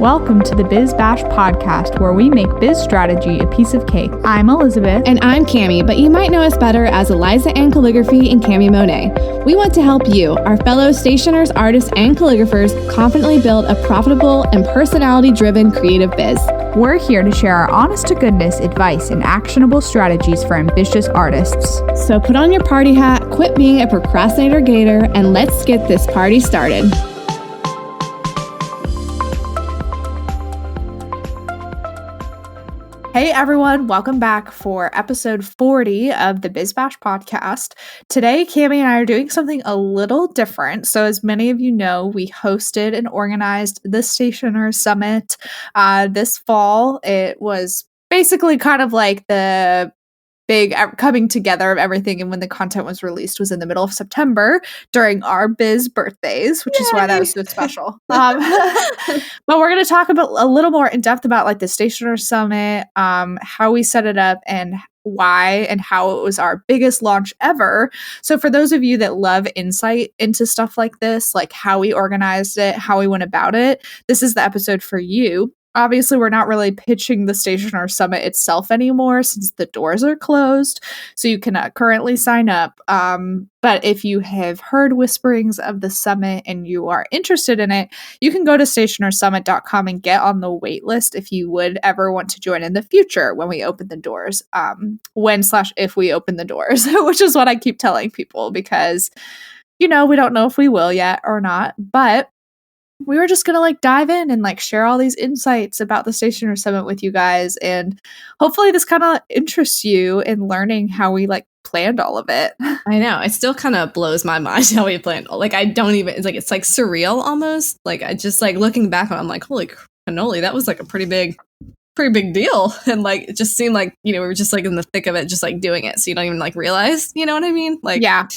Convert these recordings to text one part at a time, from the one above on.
Welcome to the Biz Bash podcast, where we make biz strategy a piece of cake. I'm Elizabeth. And I'm Cami, but you might know us better as Eliza Ann Calligraphy and Cami Monet. We want to help you, our fellow stationers, artists, and calligraphers, confidently build a profitable and personality-driven creative biz. We're here to share our honest-to-goodness advice and actionable strategies for ambitious artists. So put on your party hat, quit being a procrastinator gator, and let's get this party started. Hey everyone, welcome back for episode 40 of the Biz Bash podcast. Today, Cami and I are doing something a little different. So as many of you know, we hosted and organized the Stationer Summit this fall. It was basically kind of like the big coming together of everything, and when the content was released was in the middle of September during our biz birthdays, which is why that was so special. But we're going to talk about a little more in depth about like the Stationer Summit, how we set it up, and why and how it was our biggest launch ever. So for those of you that love insight into stuff like this, like how we organized it, how we went about it, this is the episode for you. Obviously, we're not really pitching the Stationer Summit itself anymore since the doors are closed, so you cannot currently sign up. But if you have heard whisperings of the summit and you are interested in it, you can go to stationersummit.com and get on the wait list if you would ever want to join in the future when we open the doors. When/if we open the doors, which is what I keep telling people because, you know, we don't know if we will yet or not, but we were just going to like dive in and like share all these insights about the Stationer Summit with you guys. And hopefully this kind of interests you in learning how we like planned all of it. I know. It still kind of blows my mind how we planned. Like, I don't even, it's like surreal almost. Like, I just like looking back on, I'm like, holy cannoli, that was like a pretty big deal. And like, it just seemed like, you know, we were just like in the thick of it, just like doing it. So you don't even like realize, you know what I mean? Like, yeah.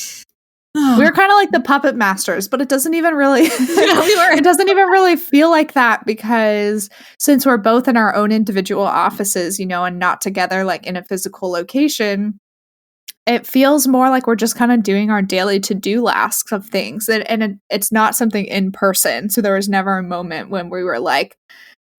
We were kind of like the puppet masters, but it doesn't even really it doesn't even really feel like that because since we're both in our own individual offices, you know, and not together like in a physical location, it feels more like we're just kind of doing our daily to-do lists of things. And it's not something in person. So there was never a moment when we were like,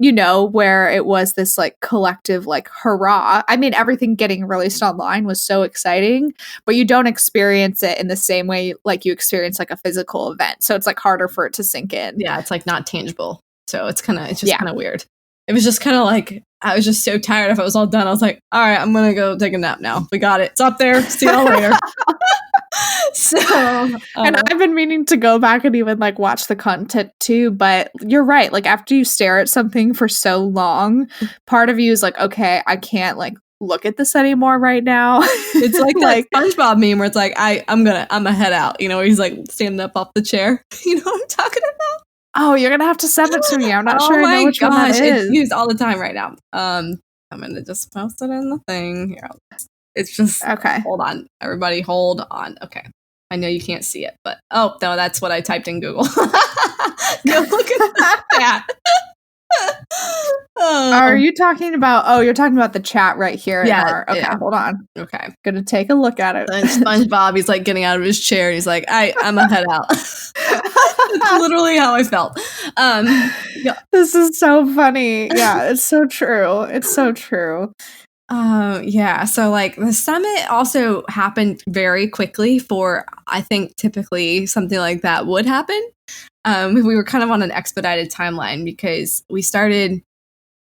you know, where it was this like collective like hurrah. I mean, everything getting released online was so exciting, but you don't experience it in the same way like you experience like a physical event. So it's like harder for it to sink in. Yeah, it's like not tangible. So it's kind of weird. It was just kind of like, I was just so tired. If it was all done, I was like, all right, I'm going to go take a nap now. We got it. It's up there. See y'all later. And I've been meaning to go back and even like watch the content too, but you're right. Like after you stare at something for so long, part of you is like, okay, I can't like look at this anymore right now. It's like that SpongeBob meme where it's like, I'm gonna head out, you know, where he's like standing up off the chair. You know what I'm talking about? Oh, you're gonna have to send it to me. I'm not sure I know which one that is. It's used all the time right now. I'm gonna just post it in the thing here. It's just okay. Hold on, everybody, hold on. Okay, I know you can't see it, but oh no, that's what I typed in Google. Go look at that. Are you talking about? Oh, you're talking about the chat right here. Yeah. Okay, hold on. Okay, gonna take a look at it. And SpongeBob, he's like getting out of his chair, and he's like, I'm gonna head out. That's literally how I felt. Yeah. This is so funny. Yeah, it's so true. It's so true. Yeah. So like the summit also happened very quickly for, I think typically something like that would happen. We were kind of on an expedited timeline because we started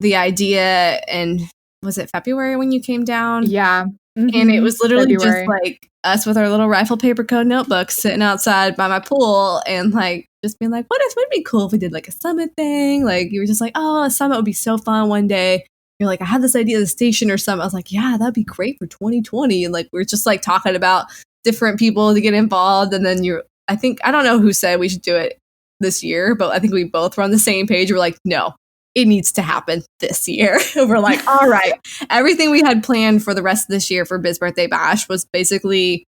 the idea in, was it February when you came down? Yeah. Mm-hmm. And it was literally just like us with our little rifle paper code notebooks sitting outside by my pool and like just being like, would be cool if we did like a summit thing? Like you were just like, oh, a summit would be so fun one day. You're like, I had this idea of the Stationer Summit. I was like, yeah, that'd be great for 2020. And like we're just like talking about different people to get involved. And then I don't know who said we should do it this year, but I think we both were on the same page. We're like, no, it needs to happen this year. We're like, all right. Everything we had planned for the rest of this year for Biz Birthday Bash was basically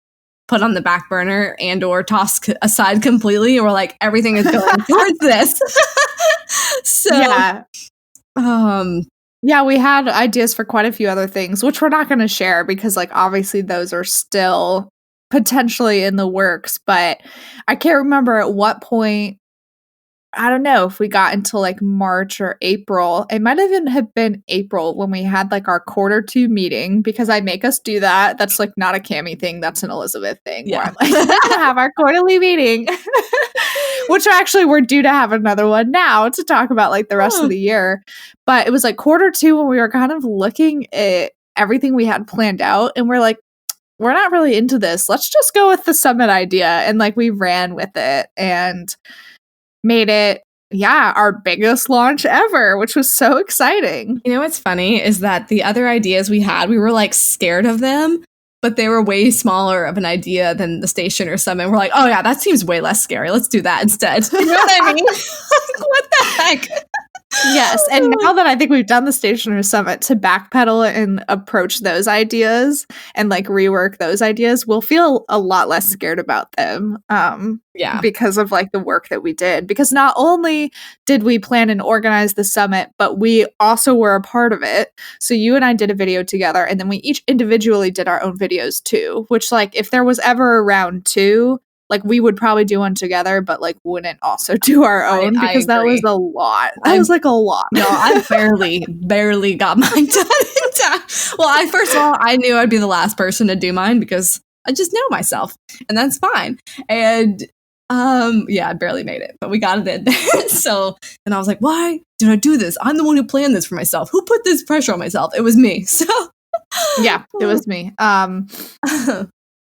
put on the back burner and or tossed aside completely. And we're like, everything is going towards this. So, yeah, we had ideas for quite a few other things, which we're not going to share because like obviously those are still potentially in the works. But I can't remember at what point I don't know if we got into like March or April. It might even have been April when we had like our Q2 meeting, because I make us do that. That's like not a Cami thing. That's an Elizabeth thing where I'm like, we're going to have our quarterly meeting, which actually we're due to have another one now to talk about like the rest of the year. But it was like Q2 when we were kind of looking at everything we had planned out, and we're like, we're not really into this. Let's just go with the summit idea. And like we ran with it and made it, our biggest launch ever, which was so exciting. You know what's funny is that the other ideas we had, we were like scared of them, but they were way smaller of an idea than the station or summit. We're like, oh yeah, that seems way less scary. Let's do that instead. You know what I mean? Like, what the heck? Yes. And now that I think we've done the stationery summit, to backpedal and approach those ideas and like rework those ideas, we'll feel a lot less scared about them. Because of like the work that we did. Because not only did we plan and organize the summit, but we also were a part of it. So you and I did a video together, and then we each individually did our own videos too, which like if there was ever a round 2, like we would probably do one together, but like wouldn't also do our own, because that was a lot. That was like a lot. No, I barely got mine done in time. Well, first of all, I knew I'd be the last person to do mine because I just know myself, and that's fine. And I barely made it, but we got it in. So then I was like, why did I do this? I'm the one who planned this for myself. Who put this pressure on myself? It was me. So yeah, it was me.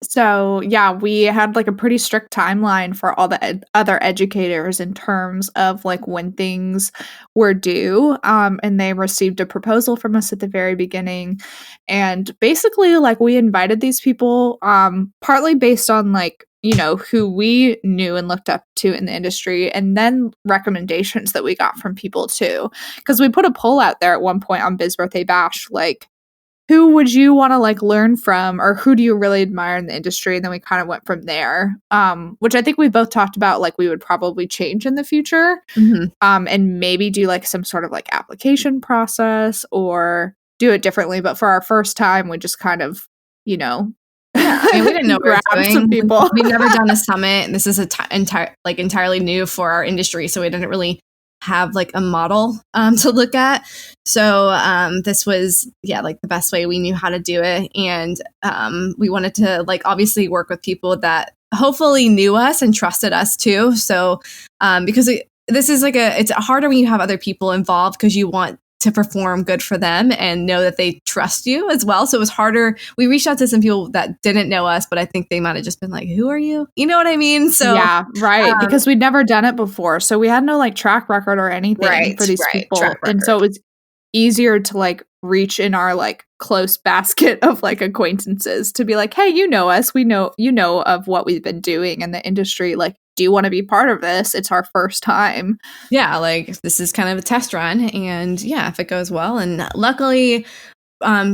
So yeah, we had like a pretty strict timeline for all the other educators in terms of like when things were due. And they received a proposal from us at the very beginning. And basically like we invited these people, partly based on like, who we knew and looked up to in the industry, and then recommendations that we got from people too. Because we put a poll out there at one point on Biz Birthday Bash, like, who would you want to like learn from, or who do you really admire in the industry? And then we kind of went from there, which I think we both talked about like we would probably change in the future, and maybe do like some sort of like application process or do it differently. But for our first time, we just kind of, I mean, we didn't know what we were doing. some people. We've never done a summit, and this is entirely new for our industry, so we didn't really have like a model to look at. So this was like the best way we knew how to do it, and we wanted to like obviously work with people that hopefully knew us and trusted us too. So because this is like it's harder when you have other people involved, because you want to perform good for them and know that they trust you as well. So it was harder. We reached out to some people that didn't know us, but I think they might have just been like, who are you? You know what I mean? So yeah, right. Because we'd never done it before. So we had no like track record or anything for these people. And so it was easier to like reach in our like close basket of like acquaintances to be like, hey, you know us. We know, of what we've been doing in the industry. Like, do you want to be part of this? It's our first time. Yeah, like this is kind of a test run, and if it goes well. And luckily,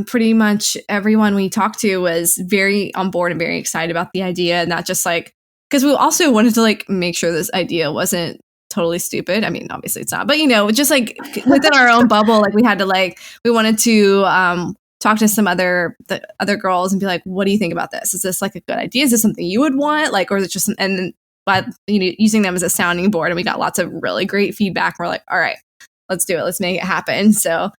pretty much everyone we talked to was very on board and very excited about the idea, not just like, because we also wanted to like make sure this idea wasn't totally stupid. I mean, obviously it's not, but just like within our own bubble, like we had to like, we wanted to talk to some other girls and be like, what do you think about this? Is this like a good idea? Is this something you would want? Like, or is it just but using them as a sounding board, and we got lots of really great feedback. We're like, all right, let's do it. Let's make it happen. So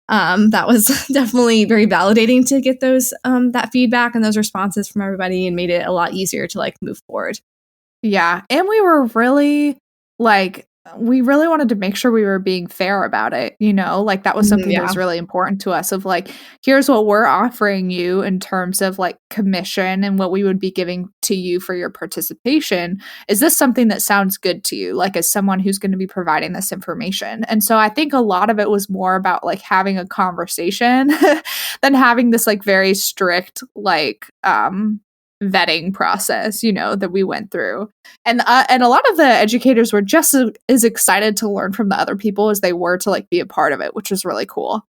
that was definitely very validating to get those that feedback and those responses from everybody, and made it a lot easier to like move forward. Yeah. And we were really like, we really wanted to make sure we were being fair about it, like that was something that was really important to us, of like, here's what we're offering you in terms of like commission and what we would be giving to you for your participation. Is this something that sounds good to you, like as someone who's going to be providing this information? And so I think a lot of it was more about like having a conversation than having this like very strict like vetting process, that we went through. And a lot of the educators were just as excited to learn from the other people as they were to like be a part of it, which was really cool.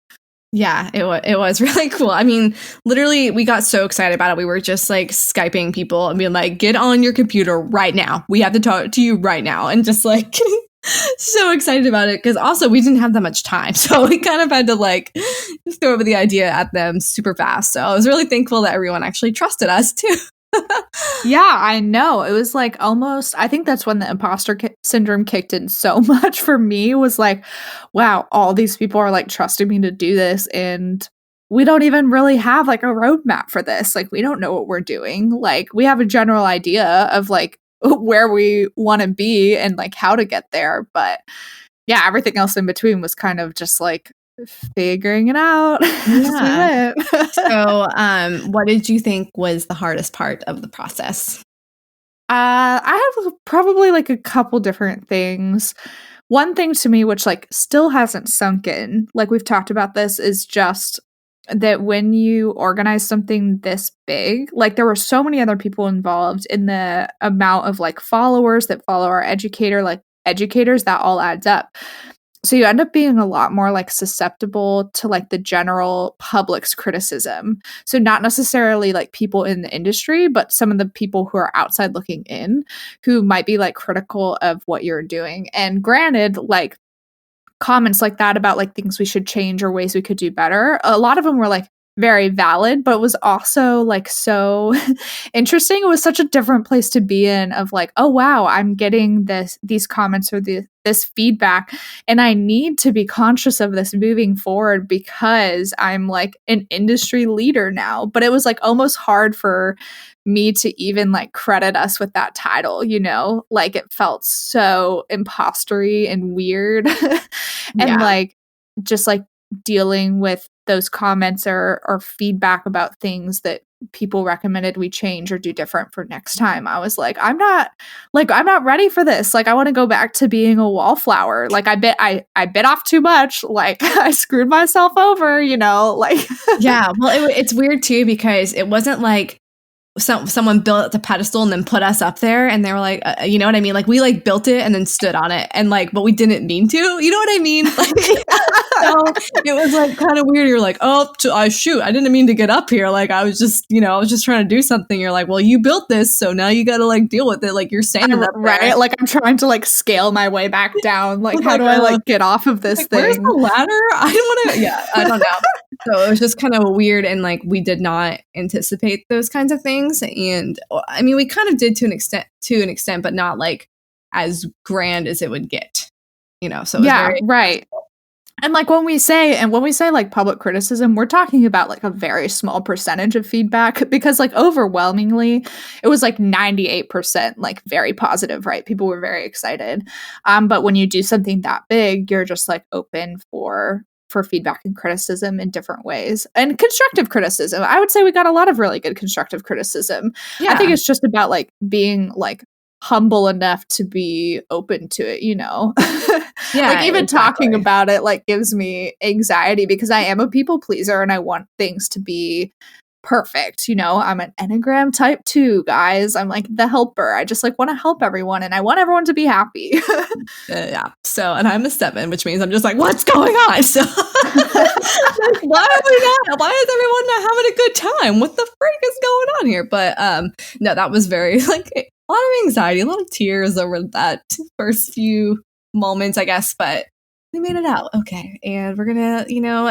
Yeah, it was really cool. I mean, literally, we got so excited about it. We were just like Skyping people and being like, get on your computer right now. We have to talk to you right now. And just like so excited about it, because also we didn't have that much time. So we kind of had to like throw over the idea at them super fast. So I was really thankful that everyone actually trusted us too. Yeah, I know. It was like almost, I think that's when the imposter syndrome kicked in so much for me, was like, wow, all these people are like trusting me to do this. And we don't even really have like a roadmap for this. Like, we don't know what we're doing. Like, we have a general idea of like where we want to be and like how to get there. But yeah, everything else in between was kind of just like figuring it out as we Yeah. went. So, what did you think was the hardest part of the process? I have probably like a couple different things. One thing to me, which like still hasn't sunk in, like we've talked about this, is just that when you organize something this big, like there were so many other people involved in the amount of like followers that follow our educators, that all adds up. So you end up being a lot more like susceptible to like the general public's criticism. So not necessarily like people in the industry, but some of the people who are outside looking in, who might be like critical of what you're doing. And granted, like comments like that about like things we should change or ways we could do better, a lot of them were like very valid, but it was also like so interesting. It was such a different place to be in, of like, oh wow, I'm getting these comments or this feedback, and I need to be conscious of this moving forward because I'm like an industry leader now. But it was like almost hard for me to even like credit us with that title, you know? Like it felt so impostery and weird. And like just like dealing with those comments or feedback about things that people recommended we change or do different for next time. I was like, I'm not ready for this. Like I want to go back to being a wallflower. Like I bit off too much. Like I screwed myself over, you know, like Yeah, well, it's weird too because it wasn't like someone built the pedestal and then put us up there and they were like, you know what I mean? Like we like built it and then stood on it and like, but we didn't mean to, you know what I mean? Like, so it was like kind of weird. You're like, oh, shoot, I didn't mean to get up here. Like I was just, I was just trying to do something. You're like, well, you built this, so now you got to like deal with it. Like you're standing up there. Right? Like I'm trying to like scale my way back down. Like how do I like get off of this thing? Where's the ladder? I don't want to. Yeah, I don't know. So it was just kind of weird, and like we did not anticipate those kinds of things. And I mean, we kind of did to an extent, but not like as grand as it would get, So it was very right. And like when we say like public criticism, we're talking about like a very small percentage of feedback, because like overwhelmingly it was like 98% like very positive, right? People were very excited. But when you do something that big, you're just like open for feedback and criticism in different ways, and constructive criticism. I would say we got a lot of really good constructive criticism. I think it's just about like being like humble enough to be open to it, Yeah, like even talking about it like gives me anxiety, because I am a people pleaser and I want things to be perfect. I'm an Enneagram type 2, guys. I'm like the helper. I just like want to help everyone and I want everyone to be happy. Yeah. So, and I'm a 7, which means I'm just like, what's going on? So, like, why is everyone not having a good time? What the freak is going on here? But no, that was very like a lot of anxiety, a lot of tears over that first few moments, I guess. But we made it out. Okay. And we're going to,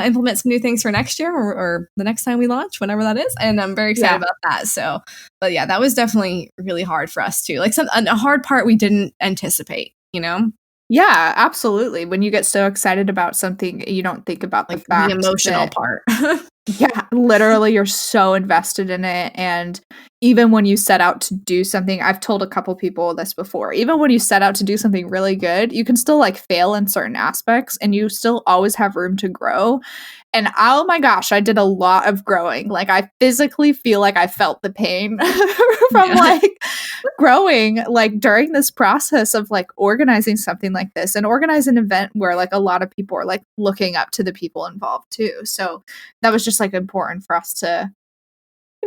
implement some new things for next year or the next time we launch, whenever that is. And I'm very excited about that. So, but yeah, that was definitely really hard for us too. Like a hard part we didn't anticipate, Yeah, absolutely. When you get so excited about something, you don't think about like the fact the emotional part. Yeah, literally you're so invested in it. And even when you set out to do something, I've told a couple people this before, even when you set out to do something really good, you can still like fail in certain aspects and you still always have room to grow. And oh my gosh, I did a lot of growing. Like I physically feel like I felt the pain from like growing like during this process of like organizing something like this, and organize an event where like a lot of people are like looking up to the people involved too. So that was just like important for us to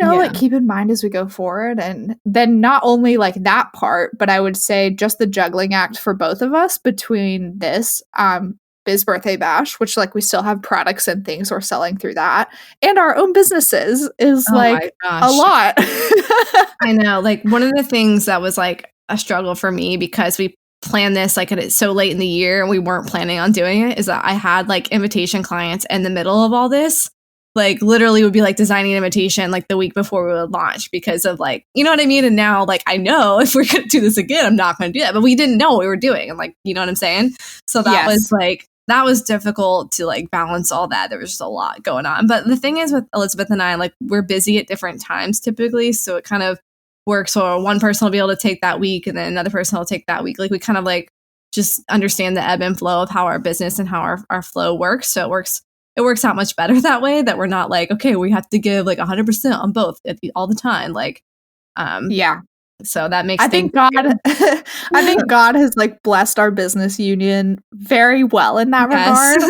like keep in mind as we go forward. And then not only like that part, but I would say just the juggling act for both of us between this Biz Birthday Bash, which like we still have products and things we're selling through that, and our own businesses is like a lot. I know. Like one of the things that was like a struggle for me, because we planned this like it's so late in the year and we weren't planning on doing it, is that I had like invitation clients in the middle of all this. like literally would be like designing an invitation like the week before we would launch because of like, you know what I mean? And now like I know if we're going to do this again, I'm not going to do that. But we didn't know what we were doing. And like, you know what I'm saying? So that was like, that was difficult to like balance all that. There was just a lot going on. But the thing is with Elizabeth and I, like we're busy at different times typically. So it kind of works. Or one person will be able to take that week and then another person will take that week. Like we kind of like just understand the ebb and flow of how our business and how our flow works. So it works out much better that way, that we're not like, okay, we have to give like 100% on both all the time. Like, so that makes I think God has like blessed our business union very well in that regard.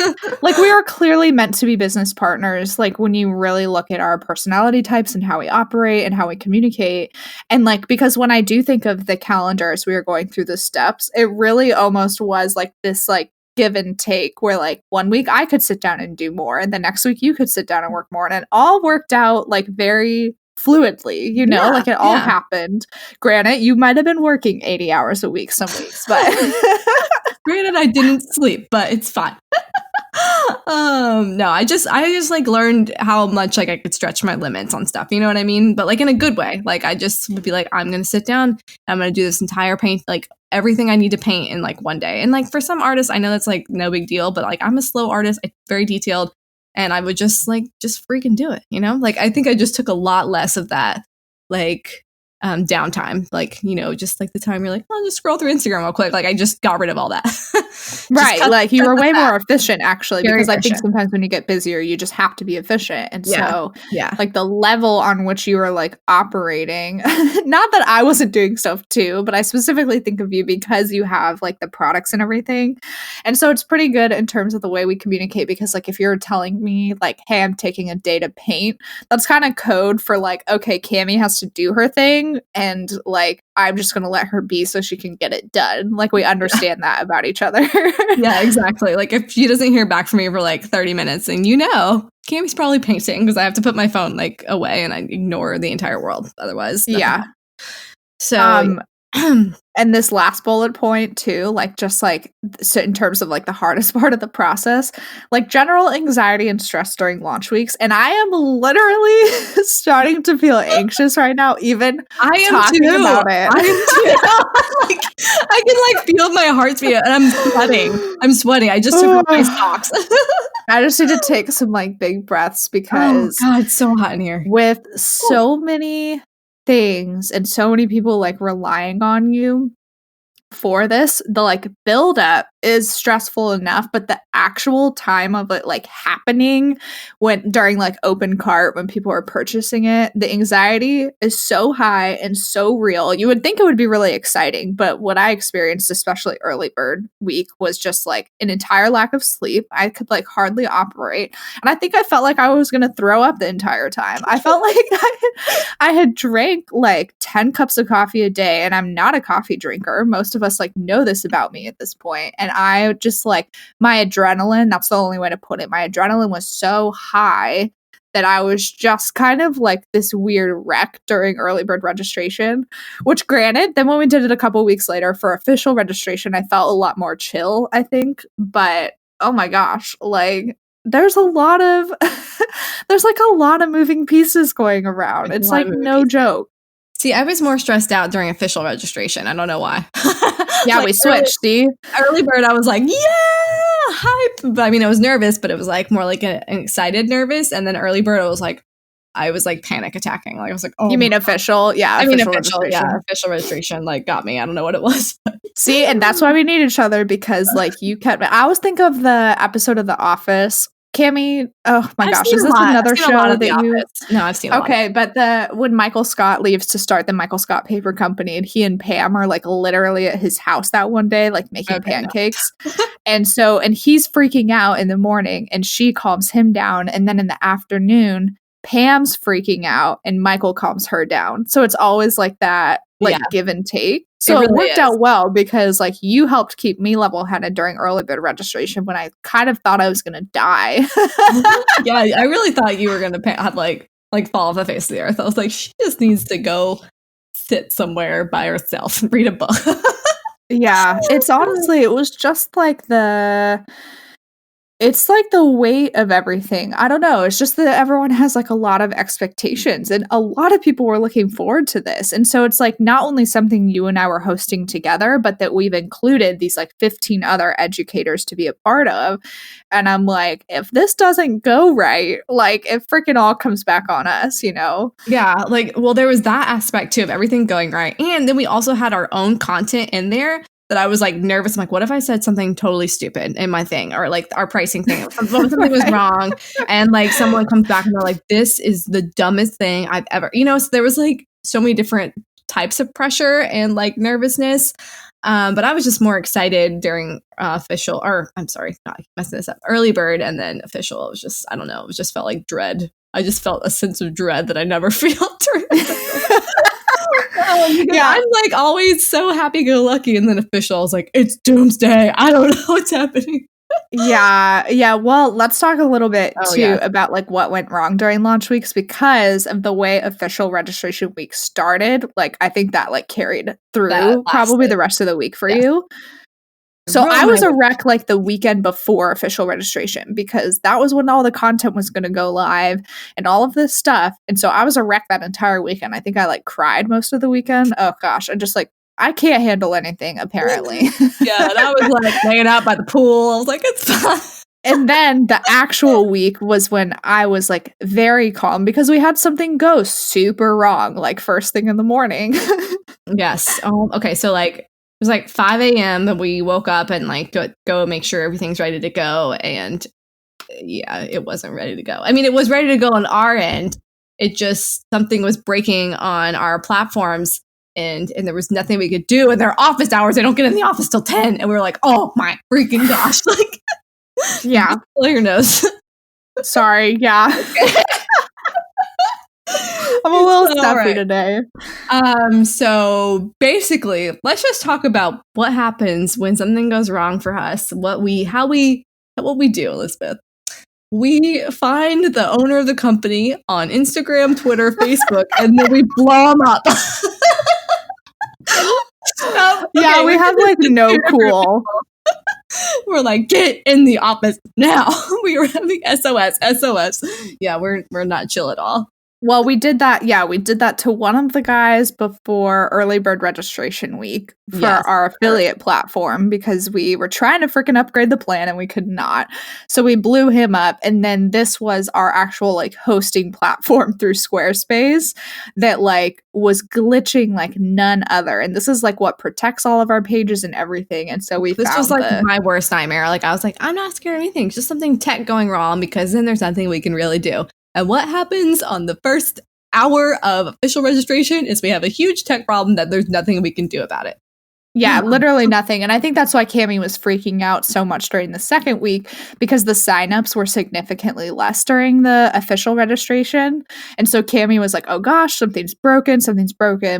Like we are clearly meant to be business partners. Like when you really look at our personality types and how we operate and how we communicate. And like, because when I do think of the calendar as we were going through the steps, it really almost was like this like give and take where like one week I could sit down and do more and the next week you could sit down and work more, and it all worked out like very fluidly, you know, like it all happened. Granted, you might have been working 80 hours a week some weeks, but granted I didn't sleep, but it's fine. No, I just like learned how much like I could stretch my limits on stuff, you know what I mean? But like in a good way. Like I just would be like, I'm gonna sit down, I'm gonna do this entire paint, like everything I need to paint in like one day. And like for some artists, I know that's like no big deal, but like I'm a slow artist, I'm very detailed, and I would just freaking do it, you know? Like I think I just took a lot less of that like downtime, like, you know, just like the time you're like, I'll just scroll through Instagram real quick. Like I just got rid of all that. Right. Like you were way more efficient actually, because I think sometimes when you get busier, you just have to be efficient. And so like the level on which you were like operating, not that I wasn't doing stuff too, but I specifically think of you because you have like the products and everything. And so it's pretty good in terms of the way we communicate, because like if you're telling me like, hey, I'm taking a day to paint, that's kind of code for like, okay, Cami has to do her thing and like I'm just going to let her be so she can get it done. Like we understand that about each other. Yeah, exactly. Like if she doesn't hear back from me for like 30 minutes, and you know, Cami's probably painting, because I have to put my phone like away and I ignore the entire world. Otherwise, yeah. So and this last bullet point too, like just like so in terms of like the hardest part of the process, like general anxiety and stress during launch weeks. And I am literally starting to feel anxious right now, even talking about it. I am too. Like, I can like feel my heart beat, and I'm sweating. I just took off my socks. I just need to take some like big breaths, because oh God, it's so hot in here. With so many things and so many people like relying on you for this, the like build up is stressful enough, but the actual time of it like happening when during like open cart, when people are purchasing it, the anxiety is so high and so real. You would think it would be really exciting, but what I experienced, especially early bird week, was just like an entire lack of sleep. I could like hardly operate, and I think I felt like I was gonna throw up the entire time. I felt like I had drank like 10 cups of coffee a day, and I'm not a coffee drinker. Most of us like know this about me at this point. And I just like my adrenaline, that's the only way to put it. My adrenaline was so high that I was just kind of like this weird wreck during early bird registration, which granted, then when we did it a couple weeks later for official registration, I felt a lot more chill, I think. But oh my gosh, like there's a lot of there's like a lot of moving pieces going around. It's like no joke. See, I was more stressed out during official registration. I don't know why. Yeah, like we switched, see? Early bird, I was like, yeah, hype. But I mean, I was nervous, but it was like more like an excited nervous. And then early bird, I was like panic attacking. Like I was like, oh. You mean official? Yeah, I mean official. Yeah, official registration like got me. I don't know what it was. See, and that's why we need each other, because like you kept. I always think of the episode of The Office. Cami, oh my gosh, is this another show that you? No, I've seen. Okay, but when Michael Scott leaves to start the Michael Scott Paper Company, and he and Pam are like literally at his house that one day, like making pancakes, and he's freaking out in the morning, and she calms him down, and then in the afternoon, Pam's freaking out, and Michael calms her down. So it's always like that, like give and take. So it worked out well, because like you helped keep me level-headed during early bird registration when I kind of thought I was gonna die. Yeah, I really thought you were gonna have like fall off the face of the earth. I was like, she just needs to go sit somewhere by herself and read a book. Yeah, it's honestly, it was just like It's like the weight of everything. I don't know. It's just that everyone has like a lot of expectations and a lot of people were looking forward to this. And so it's like not only something you and I were hosting together, but that we've included these like 15 other educators to be a part of. And I'm like, if this doesn't go right, like it freaking all comes back on us, you know? Yeah. Like, well, there was that aspect too of everything going right. And then we also had our own content in there that I was like nervous. I'm like, what if I said something totally stupid in my thing or like our pricing thing? Something was wrong. And like someone comes back and they're like, this is the dumbest thing I've ever, so there was like so many different types of pressure and like nervousness. But I was just more excited during official, or I'm sorry, not messing this up, early bird and then official. It was just, I don't know. It just felt like dread. I just felt a sense of dread that I never felt during yeah, I'm like always so happy-go-lucky, and then official is like, it's doomsday. I don't know what's happening. Yeah. Well, let's talk a little bit about like what went wrong during launch weeks because of the way official registration week started. Like, I think that like carried through probably the rest of the week for you. So I was a wreck like the weekend before official registration because that was when all the content was going to go live and all of this stuff. And so I was a wreck that entire weekend. I think I like cried most of the weekend. Oh gosh, I just like, I can't handle anything apparently. Yeah, and I was like laying out by the pool. I was like, it's fine. And then the actual week was when I was like very calm because we had something go super wrong, like first thing in the morning. Yes. Okay. So like, it was like 5 a.m. and we woke up and like go make sure everything's ready to go. And yeah, it wasn't ready to go. I mean, it was ready to go on our end. It just, something was breaking on our platforms and there was nothing we could do. And their office hours, they don't get in the office till 10. And we were like, oh my freaking gosh. Like, yeah. Blow your nose. Sorry. Yeah. Okay. I'm a little stuffy today. So basically, let's just talk about what happens when something goes wrong for us. What we do, Elizabeth. We find the owner of the company on Instagram, Twitter, Facebook, and then we blow them up. Yeah, we have like no cool. We're like, get in the office now. We were having SOS. Yeah, we're not chill at all. Well, we did that. Yeah, we did that to one of the guys before early bird registration week for our affiliate platform because we were trying to freaking upgrade the plan and we could not. So we blew him up. And then this was our actual like hosting platform through Squarespace that like was glitching like none other. And this is like what protects all of our pages and everything. And so this was like my worst nightmare. Like I was like, I'm not scared of anything. It's just something tech going wrong because then there's nothing we can really do. And what happens on the first hour of official registration is we have a huge tech problem that there's nothing we can do about it. Yeah, literally nothing. And I think that's why Cami was freaking out so much during the second week because the signups were significantly less during the official registration. And so Cami was like, oh gosh, something's broken.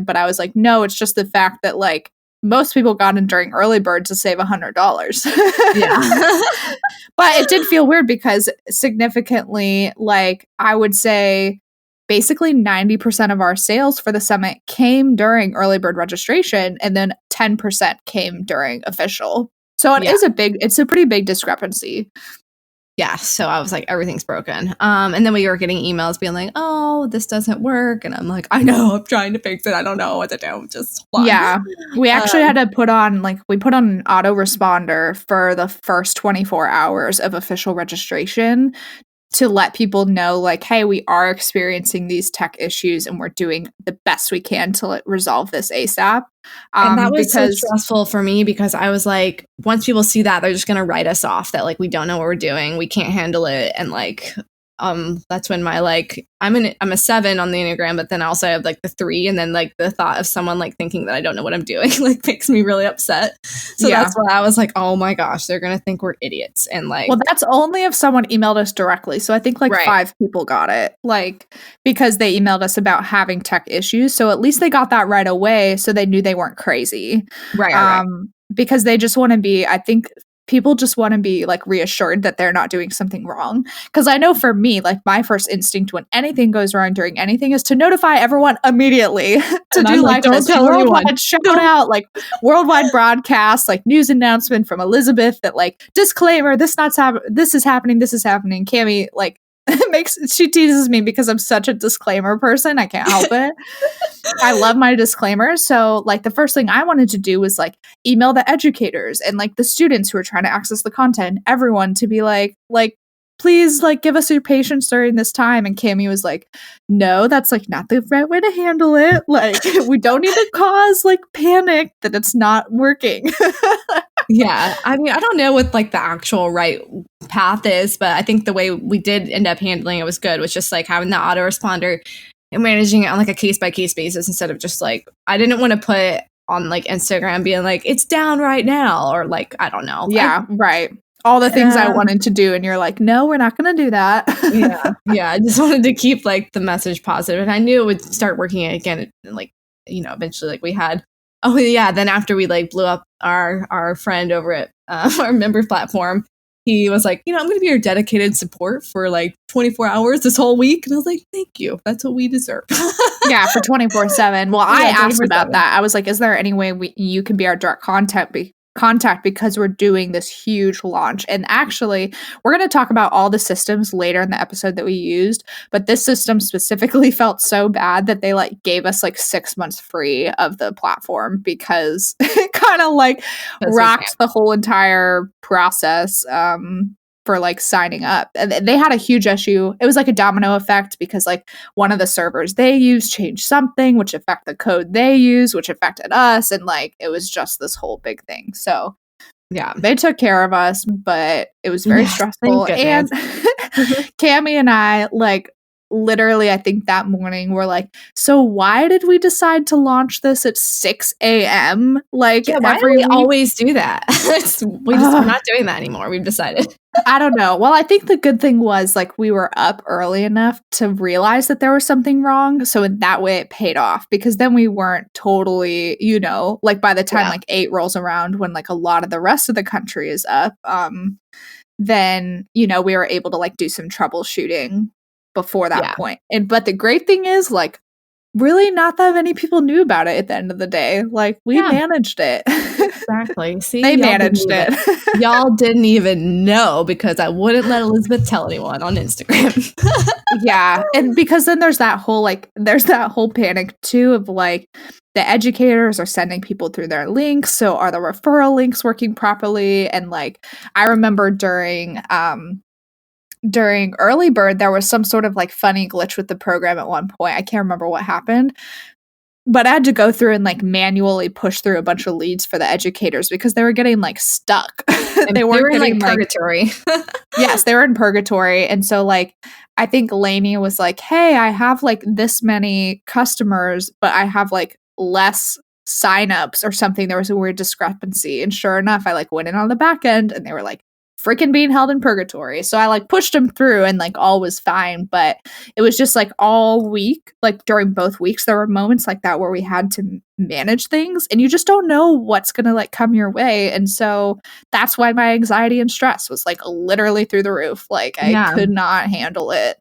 But I was like, no, it's just the fact that like most people got in during early bird to save $100. Yeah. But it did feel weird because significantly, like I would say basically 90% of our sales for the summit came during early bird registration and then 10% came during official. So it's a pretty big discrepancy. Yeah, so I was like, everything's broken. And then we were getting emails being like, oh, this doesn't work. And I'm like, I know, I'm trying to fix it. I don't know what to do. Just hold on. Yeah, we actually had to put on an autoresponder for the first 24 hours of official registration to let people know, like, hey, we are experiencing these tech issues and we're doing the best we can to resolve this ASAP. And that was so stressful for me because I was like, once people see that, they're just going to write us off that, like, we don't know what we're doing. We can't handle it. And, like, that's when my, like, I'm a 7 on the Enneagram, but then I also have, like, the 3. And then, like, the thought of someone, like, thinking that I don't know what I'm doing, like, makes me really upset. So that's why I was like, oh, my gosh, they're going to think we're idiots. And, like... Well, that's only if someone emailed us directly. So I think, like, 5 people got it, like, because they emailed us about having tech issues. So at least they got that right away so they knew they weren't crazy. Right. Because they just want to be, I think... people just want to be like reassured that they're not doing something wrong. Because I know for me, like my first instinct when anything goes wrong during anything is to notify everyone immediately to do like don't this tell worldwide anyone. shout out, like worldwide broadcast, like news announcement from Elizabeth that like disclaimer, this is happening. Cami like she teases me because I'm such a disclaimer person. I can't help it. I love my disclaimers. So like the first thing I wanted to do was like email the educators and like the students who are trying to access the content, everyone to be like, please like give us your patience during this time. And Cami was like, no, that's like not the right way to handle it. Like we don't need to cause like panic that it's not working. Yeah. I mean, I don't know what like the actual right path is, but I think the way we did end up handling it was good, was just like having the autoresponder and managing it on like a case by case basis instead of just like, I didn't want to put on like Instagram being like, it's down right now, or like, I don't know. Yeah, right. All the things I wanted to do, and you're like, no, we're not going to do that. Yeah. I just wanted to keep like the message positive, and I knew it would start working again. Like, you know, eventually, like we had. Oh yeah. Then after we like blew up our friend over at our member platform, he was like, you know, I'm going to be your dedicated support for like 24 hours this whole week. And I was like, thank you. That's what we deserve. Yeah, for 24/7. Well, I asked about that. I was like, is there any way you can be our direct contact because we're doing this huge launch? And actually, we're going to talk about all the systems later in the episode that we used, but this system specifically felt so bad that they like gave us like 6 months free of the platform because it kind of like rocked the whole entire process for like signing up. And they had a huge issue. It was like a domino effect because like one of the servers they used changed something which affected the code they use, which affected us, and like it was just this whole big thing. So yeah, they took care of us, but it was very stressful. And Cami and I like literally, I think that morning we're like, so why did we decide to launch this at 6 a.m.? Like, yeah, why do we always do that? We're not doing that anymore. We've decided. I don't know. Well, I think the good thing was like we were up early enough to realize that there was something wrong. So in that way it paid off, because then we weren't totally, you know, like by the time like 8 rolls around when like a lot of the rest of the country is up, then, you know, we were able to like do some troubleshooting before that point. But the great thing is like really not that many people knew about it at the end of the day. Like we managed it. Exactly. See, they managed it. Y'all didn't even know because I wouldn't let Elizabeth tell anyone on Instagram. Yeah. And because then there's that whole panic too of like the educators are sending people through their links. So are the referral links working properly? And like I remember during early bird there was some sort of like funny glitch with the program at one point. I can't remember what happened, but I had to go through and like manually push through a bunch of leads for the educators because they were getting like stuck. They weren't getting like purgatory. Yes, they were in purgatory. And so like I think Lainey was like, hey, I have like this many customers, but I have like less signups or something. There was a weird discrepancy. And sure enough, I like went in on the back end and they were like freaking being held in purgatory. So I like pushed them through and like all was fine. But it was just like all week, like during both weeks, there were moments like that where we had to manage things and you just don't know what's going to like come your way. And so that's why my anxiety and stress was like literally through the roof. Like I could not handle it.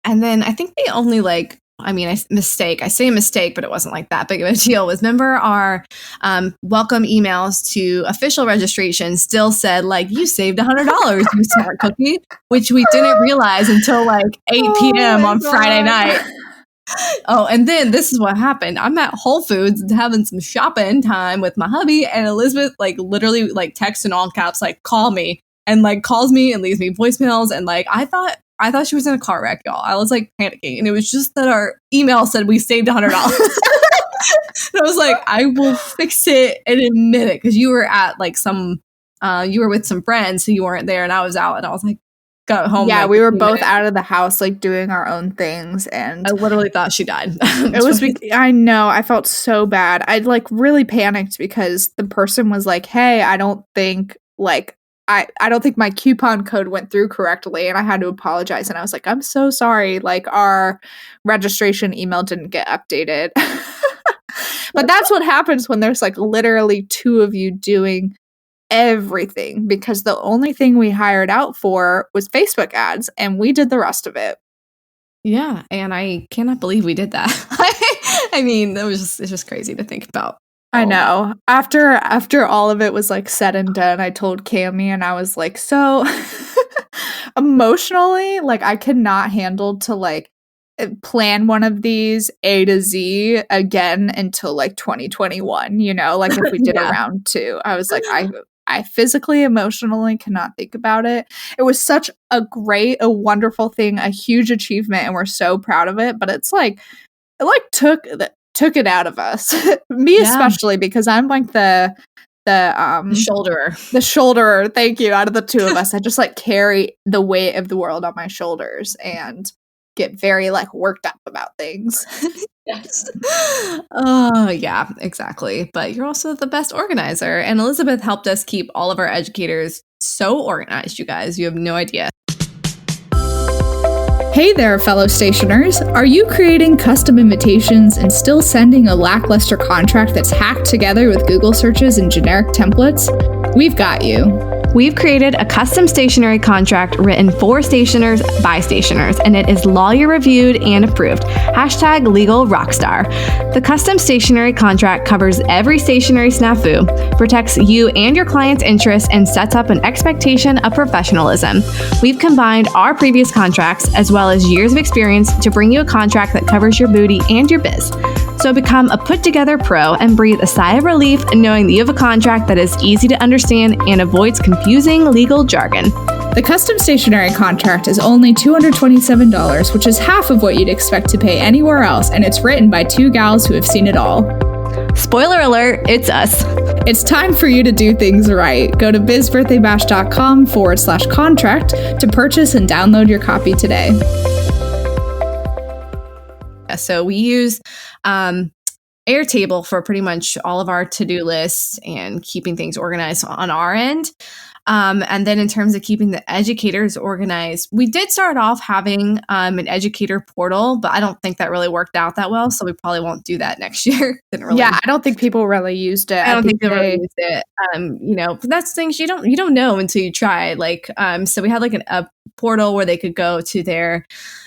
And then I think the only like, I say mistake, but it wasn't like that big of a deal, was remember our welcome emails to official registration still said like, you saved $100, you smart cookie, which we didn't realize until like 8 p.m. on Friday night. Oh, and then this is what happened. I'm at Whole Foods having some shopping time with my hubby, and Elizabeth like literally like texts in all caps like, call me, and like calls me and leaves me voicemails, and like I thought she was in a car wreck, y'all. I was like panicking, and it was just that our email said we saved $100. And I was like, I will fix it in a minute, because you were at like you were with some friends, so you weren't there, and I was out, and I was like, got home. Yeah, like, we were both out of the house, like doing our own things, and I literally thought she died. I know, I felt so bad. I like really panicked because the person was like, "Hey, I don't think like." I don't think my coupon code went through correctly, and I had to apologize. And I was like, I'm so sorry. Like our registration email didn't get updated. But that's what happens when there's like literally 2 of you doing everything because the only thing we hired out for was Facebook ads, and we did the rest of it. Yeah, and I cannot believe we did that. I mean, it's just crazy to think about. I know. After all of it was like said and done, I told Cami and I was like, so emotionally, like I could not handle to like plan one of these A to Z again until like 2021, you know, like if we did a round 2. I was like, I physically, emotionally cannot think about it. It was such a wonderful thing, a huge achievement, and we're so proud of it. But it's like, it like took it out of us. Me especially, because I'm like the shoulderer, thank you, out of the two of us. I just like carry the weight of the world on my shoulders and get very like worked up about things. Yes. Oh, yeah, exactly. But you're also the best organizer. And Elizabeth helped us keep all of our educators so organized, you guys. You have no idea. Hey there, fellow stationers. Are you creating custom invitations and still sending a lackluster contract that's hacked together with Google searches and generic templates? We've got you. We've created a custom stationery contract written for stationers by stationers, and it is lawyer reviewed and approved. Hashtag legal rockstar. The custom stationery contract covers every stationery snafu, protects you and your client's interests, and sets up an expectation of professionalism. We've combined our previous contracts as well as years of experience to bring you a contract that covers your booty and your biz. So become a put-together pro and breathe a sigh of relief knowing that you have a contract that is easy to understand and avoids confusing legal jargon. The custom stationery contract is only $227, which is half of what you'd expect to pay anywhere else, and it's written by 2 gals who have seen it all. Spoiler alert, it's us. It's time for you to do things right. Go to bizbirthdaybash.com/contract to purchase and download your copy today. So we use Airtable for pretty much all of our to-do lists and keeping things organized on our end. And then in terms of keeping the educators organized, we did start off having an educator portal, but I don't think that really worked out that well. So we probably won't do that next year. I don't think people really used it. I don't think they really used it. You know, that's things you don't know until you try. Like, so we had like a portal where they could go to their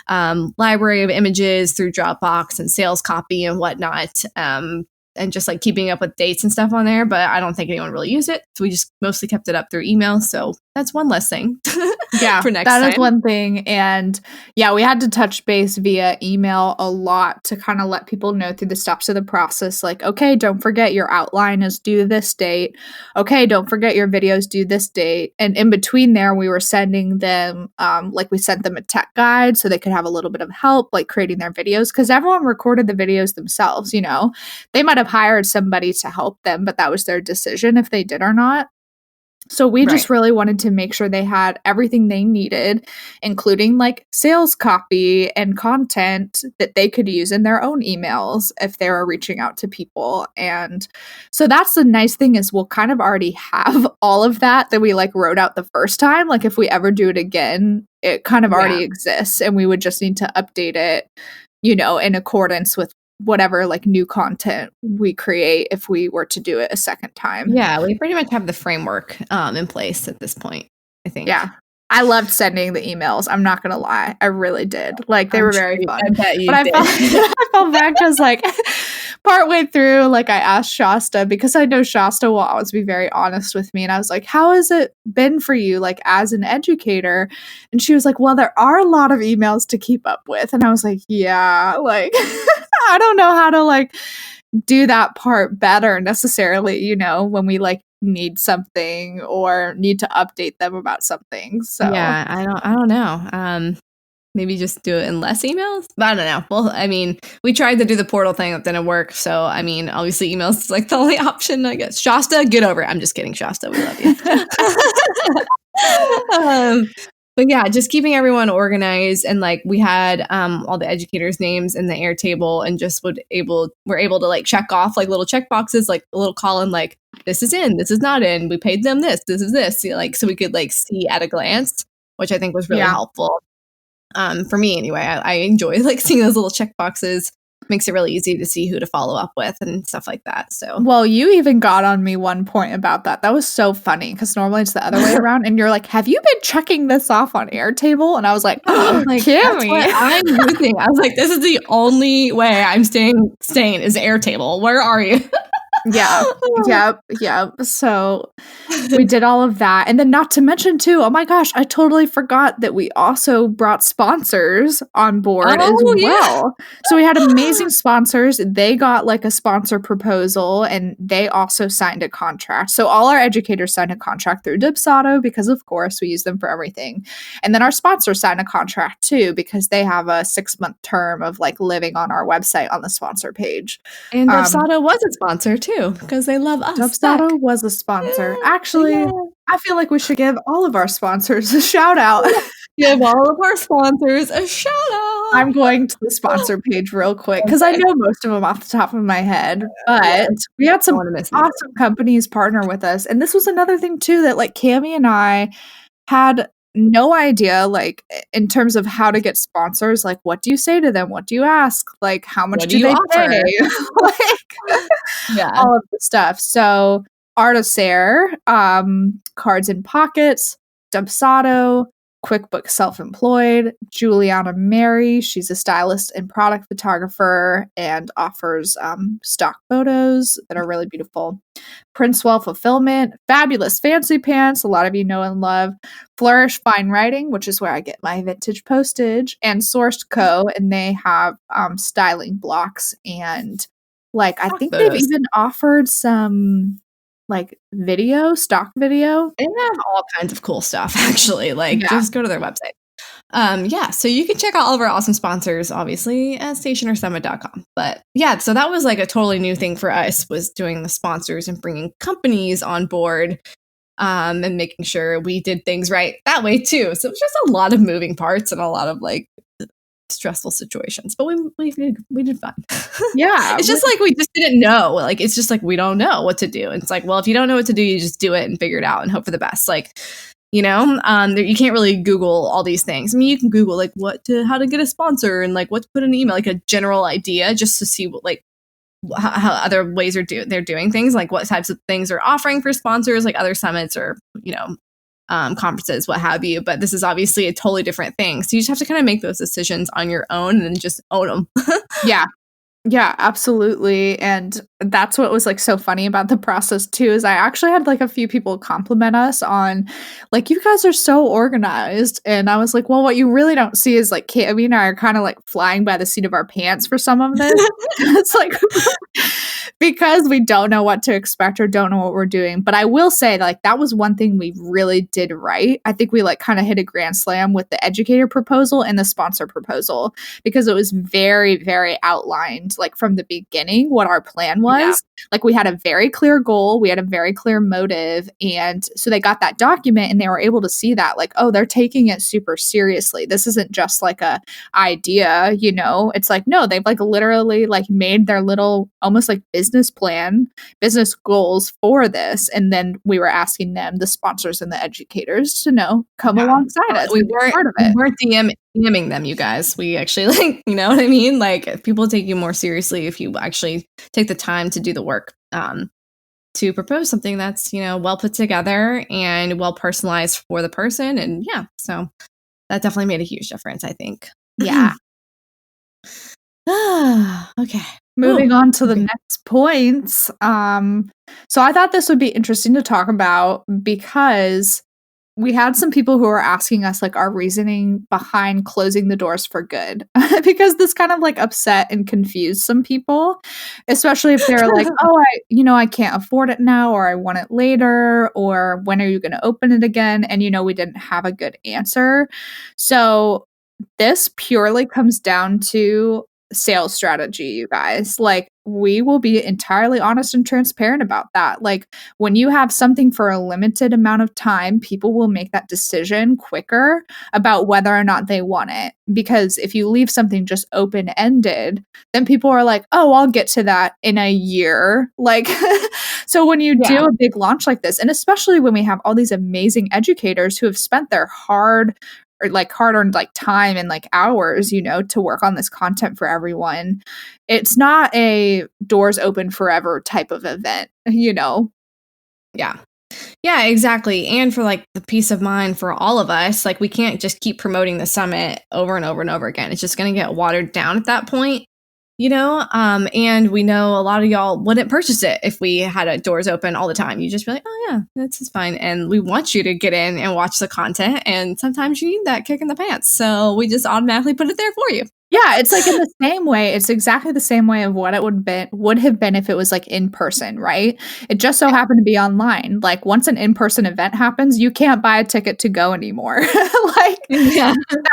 library of images through Dropbox and sales copy and whatnot. And just like keeping up with dates and stuff on there, but I don't think anyone really used it. So we just mostly kept it up through email. So that's one less thing. Yeah, for next time. That is one thing. And yeah, we had to touch base via email a lot to kind of let people know through the steps of the process. Like, okay, don't forget your outline is due this date. Okay, don't forget your videos due this date. And in between there, we were sending them, like we sent them a tech guide so they could have a little bit of help, like creating their videos. Because everyone recorded the videos themselves, you know. They might have hired somebody to help them, but that was their decision if they did or not. So we just really wanted to make sure they had everything they needed, including like sales copy and content that they could use in their own emails if they were reaching out to people. And so that's the nice thing is we'll kind of already have all of that we like wrote out the first time. Like if we ever do it again, it kind of already exists and we would just need to update it, you know, in accordance with whatever like new content we create if we were to do it a second time. Yeah, we pretty much have the framework in place at this point, I think. Yeah. I loved sending the emails. I'm not gonna lie. I really did. Like they were very fun. I bet you but did. I felt bad because like partway through, like I asked Shasta because I know Shasta will always be very honest with me. And I was like, how has it been for you, like as an educator? And she was like, well, there are a lot of emails to keep up with. And I was like, yeah, like I don't know how to like do that part better necessarily, you know, when we like need something or need to update them about something. So yeah, I don't know. Maybe just do it in less emails. But I don't know. Well, I mean, we tried to do the portal thing that didn't work. So I mean, obviously emails is like the only option, I guess. Shasta, get over it. I'm just kidding, Shasta. We love you. But yeah, just keeping everyone organized, and like we had all the educators' names in the Airtable, and just we're able to like check off like little check boxes, like a little column, like this is in, this is not in, we paid them this is this, you know, like so we could like see at a glance, which I think was really helpful. For me anyway, I enjoy like seeing those little check boxes. makes it really easy to see who to follow up with and stuff like that. So, well, you even got on me one point about that. That was so funny because normally it's the other way around. And you're like, have you been checking this off on Airtable? And I was like, oh, like, Cammy. That's what I'm using. I was like, this is the only way I'm staying is Airtable. Where are you? Yep. So we did all of that. And then not to mention too, oh my gosh, I totally forgot that we also brought sponsors on board as well. So we had amazing sponsors. They got like a sponsor proposal and they also signed a contract. So all our educators signed a contract through Dipsato because of course we use them for everything. And then our sponsors signed a contract too because they have a 6-month term of like living on our website on the sponsor page. And Dipsato was a sponsor too because they love us. Dipsato was a sponsor. Actually, I feel like we should give all of our sponsors a shout out. Give all of our sponsors a shout out. I'm going to the sponsor page real quick because I know most of them off the top of my head, but we had some awesome companies partner with us. And this was another thing too that like Cammy and I had no idea, like in terms of how to get sponsors. Like, what do you say to them? What do you ask? Like, how much do they pay? Like, all of the stuff. So, Artisair, Cards in Pockets, Dubsato, QuickBooks Self-Employed, Juliana Mary. She's a stylist and product photographer and offers stock photos that are really beautiful. Princewell Fulfillment, Fabulous Fancy Pants, a lot of you know and love. Flourish Fine Writing, which is where I get my vintage postage, and Sourced Co. And they have styling blocks and like I think they've even offered some like stock video. They have all kinds of cool stuff, actually. Like, just go to their website. So you can check out all of our awesome sponsors, obviously, at stationerysummit.com. But yeah, so that was like a totally new thing for us, was doing the sponsors and bringing companies on board and making sure we did things right that way, too. So it was just a lot of moving parts and a lot of like stressful situations, but we did fine. Yeah. It's just like we just didn't know. Like it's just like we don't know what to do. And it's like, well, if you don't know what to do, you just do it and figure it out and hope for the best. Like, you know, you can't really Google all these things. I mean, you can Google like how to get a sponsor and like what to put in an email, like a general idea, just to see what like how other ways they're doing things, like what types of things are offering for sponsors, like other summits or, you know, conferences, what have you. But this is obviously a totally different thing. So you just have to kind of make those decisions on your own and just own them. Yeah, absolutely. And that's what was like so funny about the process too, is I actually had like a few people compliment us on like, you guys are so organized. And I was like, well, what you really don't see is like Cammy and I are kind of like flying by the seat of our pants for some of this. It's like because we don't know what to expect or don't know what we're doing. But I will say like that was one thing we really did right. I think we like kind of hit a grand slam with the educator proposal and the sponsor proposal because it was very, very outlined like from the beginning what our plan was. Yeah. Like we had a very clear goal, we had a very clear motive, and so they got that document and they were able to see that like, oh, they're taking it super seriously. This isn't just like a idea, you know. It's like, no, they've like literally like made their little almost like business plan, business goals for this. And then we were asking them, the sponsors and the educators, to come alongside us. We weren't DMing them, you guys. We actually like, you know what I mean? Like people take you more seriously if you actually take the time to do the work to propose something that's, you know, well put together and well personalized for the person. And yeah, so that definitely made a huge difference, I think. Yeah. Okay. Moving on to the next points. So I thought this would be interesting to talk about because we had some people who were asking us like our reasoning behind closing the doors for good because this kind of like upset and confused some people, especially if they're like, oh, I can't afford it now, or I want it later, or when are you going to open it again? And, we didn't have a good answer. So this purely comes down to sales strategy, you guys. Like, we will be entirely honest and transparent about that. Like, when you have something for a limited amount of time, people will make that decision quicker about whether or not they want it. Because if you leave something just open-ended, then people are like, oh, I'll get to that in a year. Like, so when you do a big launch like this, and especially when we have all these amazing educators who have spent their hard or like hard-earned like time and like hours, you know, to work on this content for everyone. It's not a doors open forever type of event, you know? Yeah. Yeah, exactly. And for like the peace of mind for all of us, like we can't just keep promoting the summit over and over and over again. It's just going to get watered down at that point, you know? And we know a lot of y'all wouldn't purchase it if we had doors open all the time. You just be like, oh yeah, this is fine. And we want you to get in and watch the content. And sometimes you need that kick in the pants. So we just automatically put it there for you. Yeah, it's like in the same way. It's exactly the same way of what it would have been if it was like in person, right? It just so happened to be online. Like once an in-person event happens, you can't buy a ticket to go anymore. That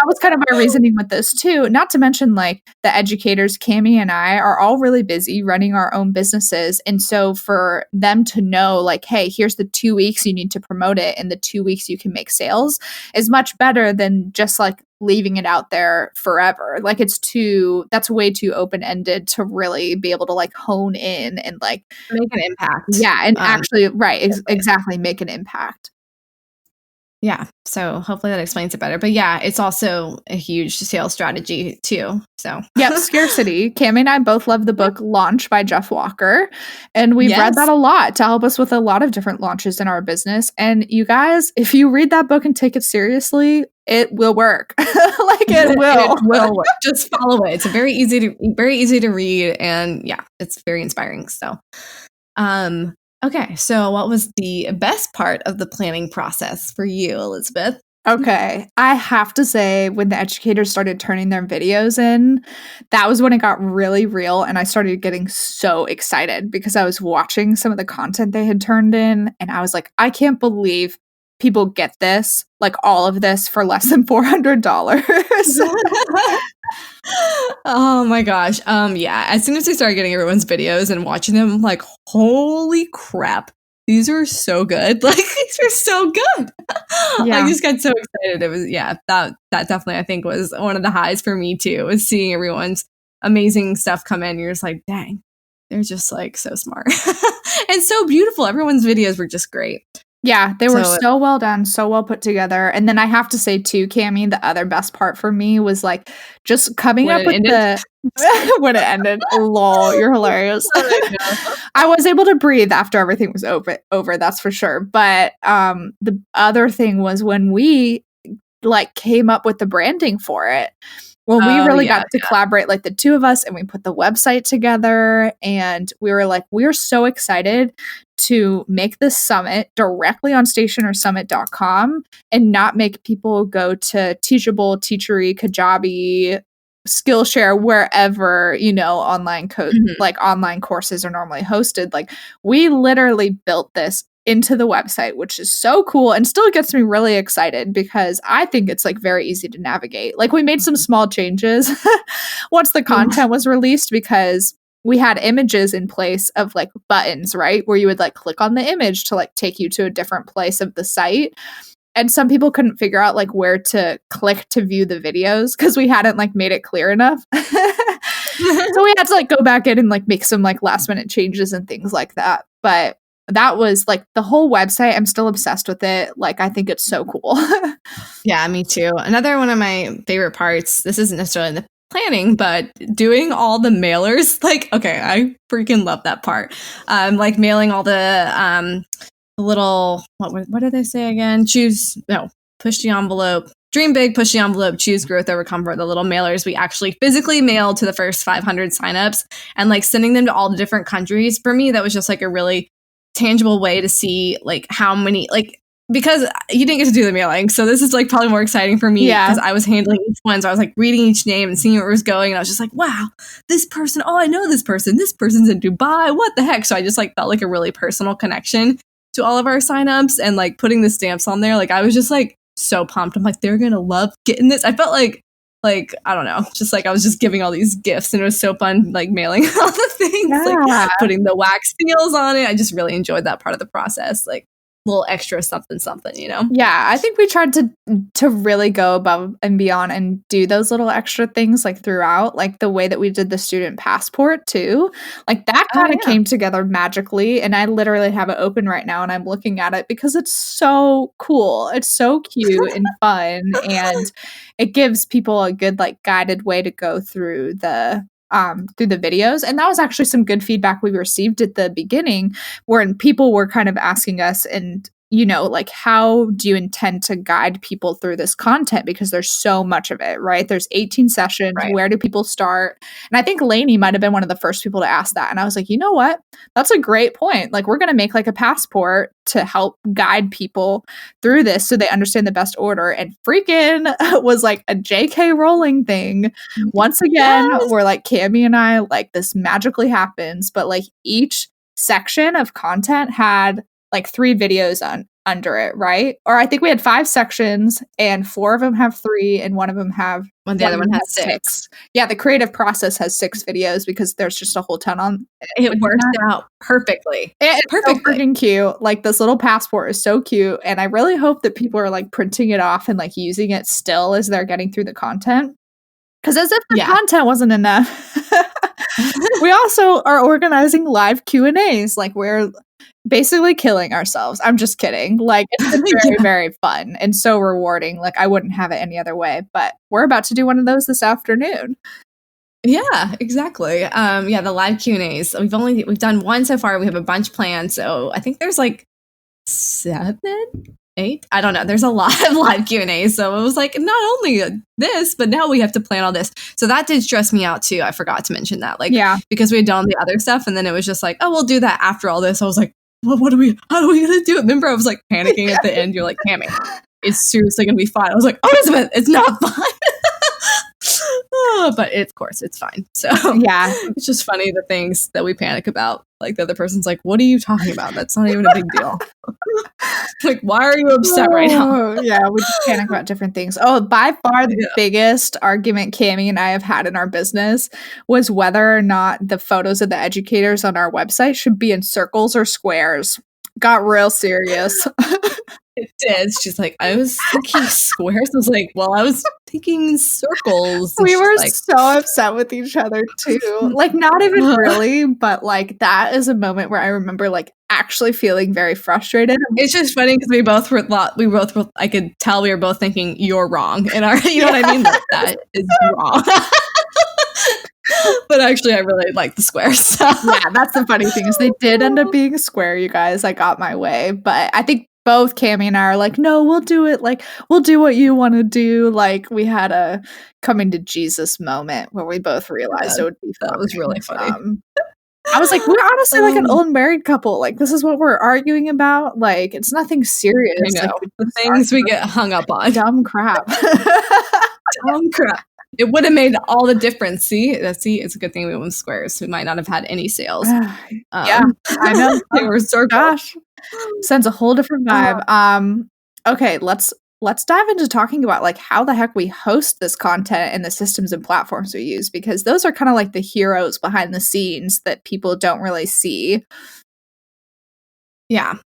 was kind of my reasoning with this too. Not to mention like the educators, Cami and I are all really busy running our own businesses. And so for them to know like, hey, here's the 2 weeks you need to promote it and the 2 weeks you can make sales is much better than just like leaving it out there forever. Like that's way too open-ended to really be able to like hone in and like make an impact. Yeah. And actually, right. Exactly. Make an impact. Yeah. So hopefully that explains it better. But yeah, it's also a huge sales strategy too. So yep, scarcity. Cami and I both love the book Launch by Jeff Walker. And we've read that a lot to help us with a lot of different launches in our business. And you guys, if you read that book and take it seriously, it will work. Like it will. It will work. Just follow it. It's very easy to read. And yeah, it's very inspiring. So okay, so what was the best part of the planning process for you, Elizabeth? Okay, I have to say when the educators started turning their videos in, that was when it got really real and I started getting so excited because I was watching some of the content they had turned in and I was like, I can't believe people get this, like all of this for less than $400. Oh my gosh. Yeah, as soon as I started getting everyone's videos and watching them, I'm like, holy crap. These are so good. Like these are so good. Yeah. I just got so excited. It was that definitely I think was one of the highs for me too, was seeing everyone's amazing stuff come in. You're just like, dang, they're just like so smart. And so beautiful. Everyone's videos were just great. Yeah, they were so well done, so well put together. And then I have to say too, Cami, the other best part for me was like just coming up with when it ended. Lol, you're hilarious. I was able to breathe after everything was over, that's for sure. But the other thing was when we like came up with the branding for it. Well, we really got to collaborate, like the two of us, and we put the website together and we were like, we're so excited to make this summit directly on stationerysummit.com and not make people go to Teachable, Teachery, Kajabi, Skillshare, wherever, you know, online online courses are normally hosted. Like we literally built this into the website, which is so cool and still gets me really excited because I think it's like very easy to navigate. Like we made some small changes once the content was released because we had images in place of like buttons, right? Where you would like click on the image to like take you to a different place of the site. And some people couldn't figure out like where to click to view the videos because we hadn't like made it clear enough. So we had to like go back in and like make some like last minute changes and things like that. But that was like the whole website. I'm still obsessed with it. Like, I think it's so cool. Yeah, me too. Another one of my favorite parts, this isn't necessarily the planning, but doing all the mailers. Like, okay, I freaking love that part. Like mailing all the little, what did they say again? Push the envelope. Dream big, push the envelope, choose growth over comfort. The little mailers we actually physically mailed to the first 500 signups and like sending them to all the different countries. For me, that was just like a really tangible way to see like how many, like, because you didn't get to do the mailing. So this is like probably more exciting for me because I was handling each one. So I was like reading each name and seeing where it was going. And I was just like, wow, this person, oh, I know this person's in Dubai. What the heck? So I just like felt like a really personal connection to all of our signups and like putting the stamps on there. Like I was just like so pumped. I'm like, they're going to love getting this. I felt like, I don't know, just like I was just giving all these gifts and it was so fun, like mailing all the things, like putting the wax seals on it. I just really enjoyed that part of the process. Like, little extra something, you know? Yeah, I think we tried to really go above and beyond and do those little extra things like throughout, like the way that we did the student passport too. Like that kind of came together magically, and I literally have it open right now and I'm looking at it because it's so cool. It's so cute and fun, and it gives people a good like guided way to go through the videos. And that was actually some good feedback we received at the beginning, where people were kind of asking us, and like, how do you intend to guide people through this content? Because there's so much of it, right? There's 18 sessions. Right. Where do people start? And I think Lainey might have been one of the first people to ask that. And I was like, you know what? That's a great point. Like, we're going to make like a passport to help guide people through this so they understand the best order. And freaking was like a JK Rowling thing. Once again, we're like, Cami and I, like, this magically happens, but like each section of content had like 3 videos under it, right? Or I think we had 5 sections and 4 of them have 3 and one of them have the other one has 6. Yeah, the creative process has 6 videos because there's just a whole ton on it. Works out perfectly. It's so freaking cute. Like, this little passport is so cute, and I really hope that people are like printing it off and like using it still as they're getting through the content. Because as if the content wasn't enough, we also are organizing live Q&As. Like, we're basically killing ourselves. I'm just kidding. Like, it's been very, very fun and so rewarding. Like, I wouldn't have it any other way. But we're about to do one of those this afternoon. Yeah, exactly. The live Q&As. We've done one so far. We have a bunch planned. So I think there's like 7, 8. I don't know. There's a lot of live Q&As. So it was like, not only this, but now we have to plan all this. So that did stress me out too. I forgot to mention that. Like, because we had done the other stuff, and then it was just like, oh, we'll do that after all this. I was like, well, how are we going to do it? Remember, I was like panicking at the end. You're like, Cami, it's seriously going to be fine. I was like, oh, Elizabeth, it's not fine. But of course, it's fine. So it's just funny the things that we panic about. Like, the other person's like, what are you talking about? That's not even a big deal. Like, why are you upset right now? Yeah, we just panic about different things. Oh, by far the biggest argument Cami and I have had in our business was whether or not the photos of the educators on our website should be in circles or squares. Got real serious. It did. She's like, I was thinking squares. I was like, well, I was thinking circles. We were like, so upset with each other too. Like, not even really, but like, that is a moment where I remember like actually feeling very frustrated. It's just funny because we both were, I could tell we were both thinking, you're wrong. And you know what I mean? Like, that is wrong. But actually, I really like the squares. So. Yeah, that's the funny thing is they did end up being a square, you guys. I got my way. But I think both Cami and I are like, no, we'll do it. Like, we'll do what you want to do. Like, we had a coming to Jesus moment where we both realized it would be fun. That was really funny. I was like, we're honestly like an old married couple. Like, this is what we're arguing about. Like, it's nothing serious. I know. Like, the things we get hung up on. Dumb crap. Dumb crap. It would have made all the difference. See, it's a good thing we went squares. We might not have had any sales. Yeah, I know. They were circles. Gosh, sends a whole different vibe. Okay, let's dive into talking about like how the heck we host this content and the systems and platforms we use, because those are kind of like the heroes behind the scenes that people don't really see. Yeah.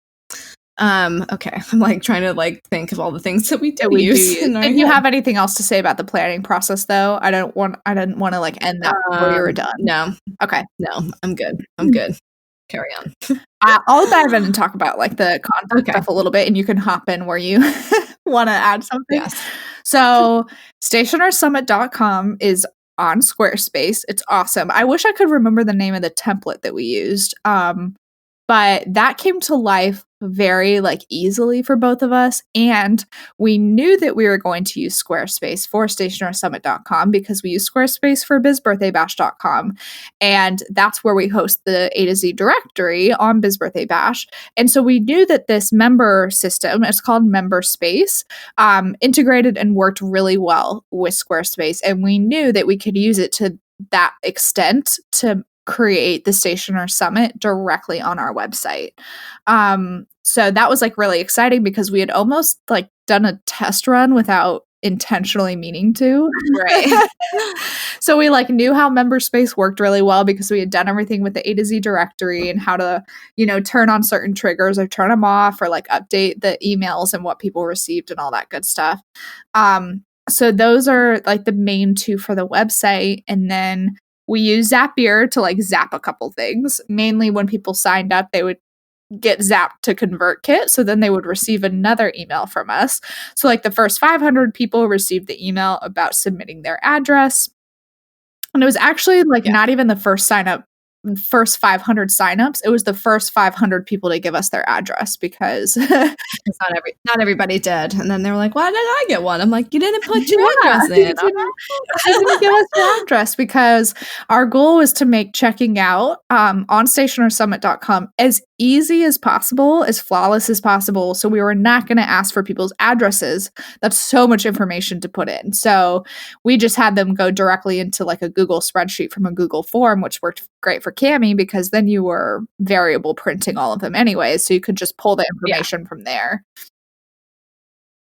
Okay. I'm like trying to like think of all the things that we do use. If you have anything else to say about the planning process though, I didn't want to like end that before we were done. No. Okay. No, I'm good. I'm good. Carry on. I'll dive in and talk about like the content stuff a little bit, and you can hop in where you want to add something. Yes. So stationerysummit.com is on Squarespace. It's awesome. I wish I could remember the name of the template that we used. But that came to life very like easily for both of us. And we knew that we were going to use Squarespace for stationerysummit.com because we use Squarespace for bizbirthdaybash.com. And that's where we host the A to Z directory on Biz Birthday Bash. And so we knew that this member system, it's called Member Space, integrated and worked really well with Squarespace. And we knew that we could use it to that extent to create the Stationer Summit directly on our website. So that was like really exciting because we had almost like done a test run without intentionally meaning to. Right. So we like knew how member space worked really well because we had done everything with the A to Z directory and how to, turn on certain triggers or turn them off or like update the emails and what people received and all that good stuff. So those are like the main two for the website. And then we use Zapier to like zap a couple things. Mainly when people signed up, they would get zapped to ConvertKit. So then they would receive another email from us. So like the first 500 people received the email about submitting their address. And it was actually like not even the first 500 signups. It was the first 500 people to give us their address because not everybody did. And then they were like, why did I get one? I'm like, you didn't put your address in. You didn't give us your address because our goal was to make checking out on stationerysummit.com as easy as possible, as flawless as possible. So we were not going to ask for people's addresses. That's so much information to put in. So we just had them go directly into like a Google spreadsheet from a Google form, which worked great for Cami because then you were variable printing all of them anyway. So you could just pull the information from there.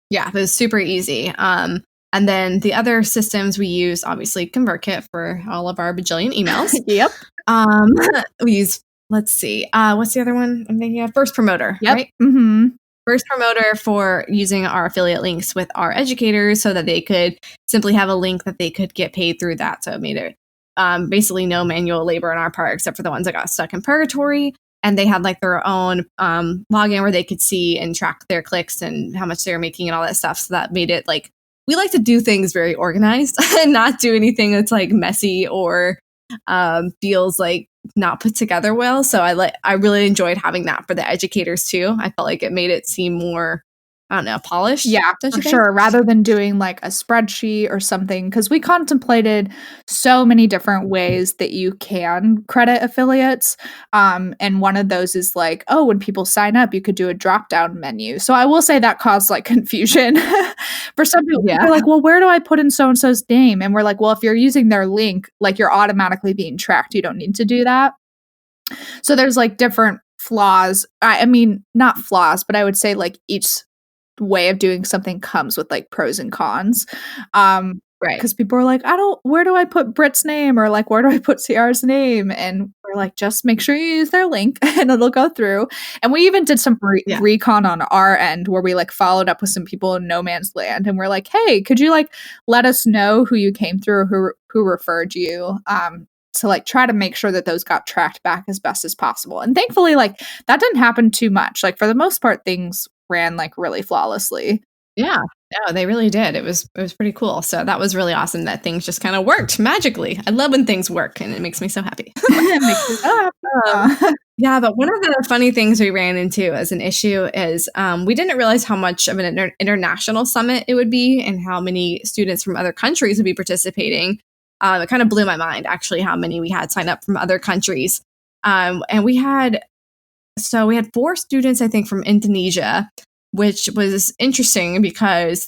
Yeah, it was super easy. And then the other systems we use, obviously ConvertKit for all of our bajillion emails. Yep. We use, let's see, what's the other one? I'm thinking of First Promoter, yep. right? Mm-hmm. First Promoter for using our affiliate links with our educators so that they could simply have a link that they could get paid through that. So it made it basically no manual labor on our part, except for the ones that got stuck in purgatory. And they had like their own login where they could see and track their clicks and how much they were making and all that stuff. So that made it like, we like to do things very organized and not do anything that's like messy or feels like not put together well. So I really enjoyed having that for the educators too. I felt like it made it seem more, I don't know, polished. Yeah, for sure. Rather than doing like a spreadsheet or something, because we contemplated so many different ways that you can credit affiliates. And one of those is like, oh, when people sign up, you could do a drop down menu. So I will say that caused like confusion for some people. They're like, well, where do I put in so and so's name? And we're like, well, if you're using their link, like you're automatically being tracked. You don't need to do that. So there's like different flaws. I mean, not flaws, but I would say like each way of doing something comes with like pros and cons. Right. Because people are like, where do I put Britt's name? Or like, where do I put Ciara's name? And we're like, just make sure you use their link and it'll go through. And we even did some recon on our end where we like followed up with some people in no man's land. And we're like, hey, could you like let us know who you came through or who referred you? To like try to make sure that those got tracked back as best as possible. And thankfully, like that didn't happen too much. Like for the most part, things ran like really flawlessly. Yeah, no, they really did. It was pretty cool. So that was really awesome that things just kind of worked magically. I love when things work and it makes me so happy. It makes me so happy. Yeah, but one of the funny things we ran into as an issue is we didn't realize how much of an international summit it would be and how many students from other countries would be participating. It kind of blew my mind, actually, how many we had sign up from other countries. And we had 4 students, I think, from Indonesia, which was interesting because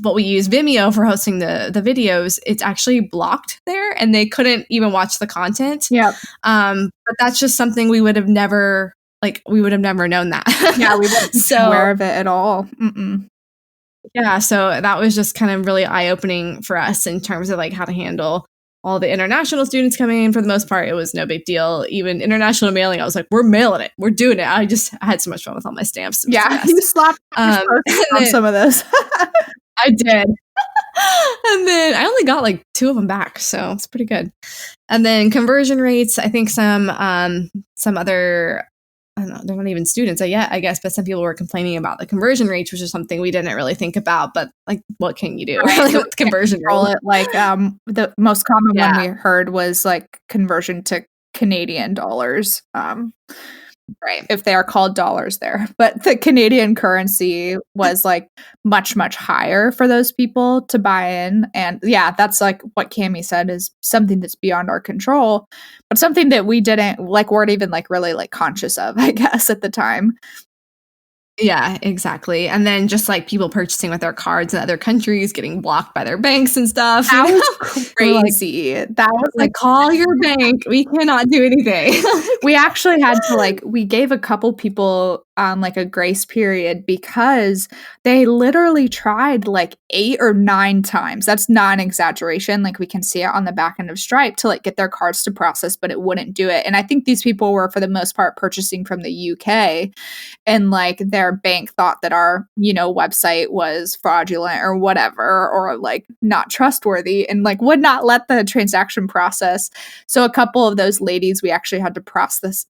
what we use Vimeo for hosting the videos, it's actually blocked there and they couldn't even watch the content. Yeah. But that's just something we would have never known that. Yeah, we weren't aware of it at all. Mm-mm. Yeah, so that was just kind of really eye-opening for us in terms of like how to handle all the international students coming in. For the most part, it was no big deal. Even international mailing, I was like, we're mailing it. We're doing it. I had so much fun with all my stamps. Yeah, you slapped on some of those. I did. And then I only got like 2 of them back, so it's pretty good. And then conversion rates, I think some other, I don't know, they're not even students yet, I guess, but some people were complaining about the conversion rates, which is something we didn't really think about. But like, what can you do with conversion rate? Like the most common one we heard was like conversion to Canadian dollars. Right. If they are called dollars there. But the Canadian currency was like much, much higher for those people to buy in. And yeah, that's like what Cami said is something that's beyond our control, but something that we weren't even like really like conscious of, I guess, at the time. Yeah, exactly. And then just like people purchasing with their cards in other countries, getting blocked by their banks and stuff. That was crazy. That was like, call your bank. We cannot do anything. We actually had to we gave a couple people on like a grace period because they literally tried like 8 or 9 times. That's not an exaggeration. Like we can see it on the back end of Stripe to like get their cards to process, but it wouldn't do it. And I think these people were for the most part purchasing from the UK, and like their bank thought that our, website was fraudulent or whatever, or like not trustworthy, and like would not let the transaction process. So a couple of those ladies, we actually had to process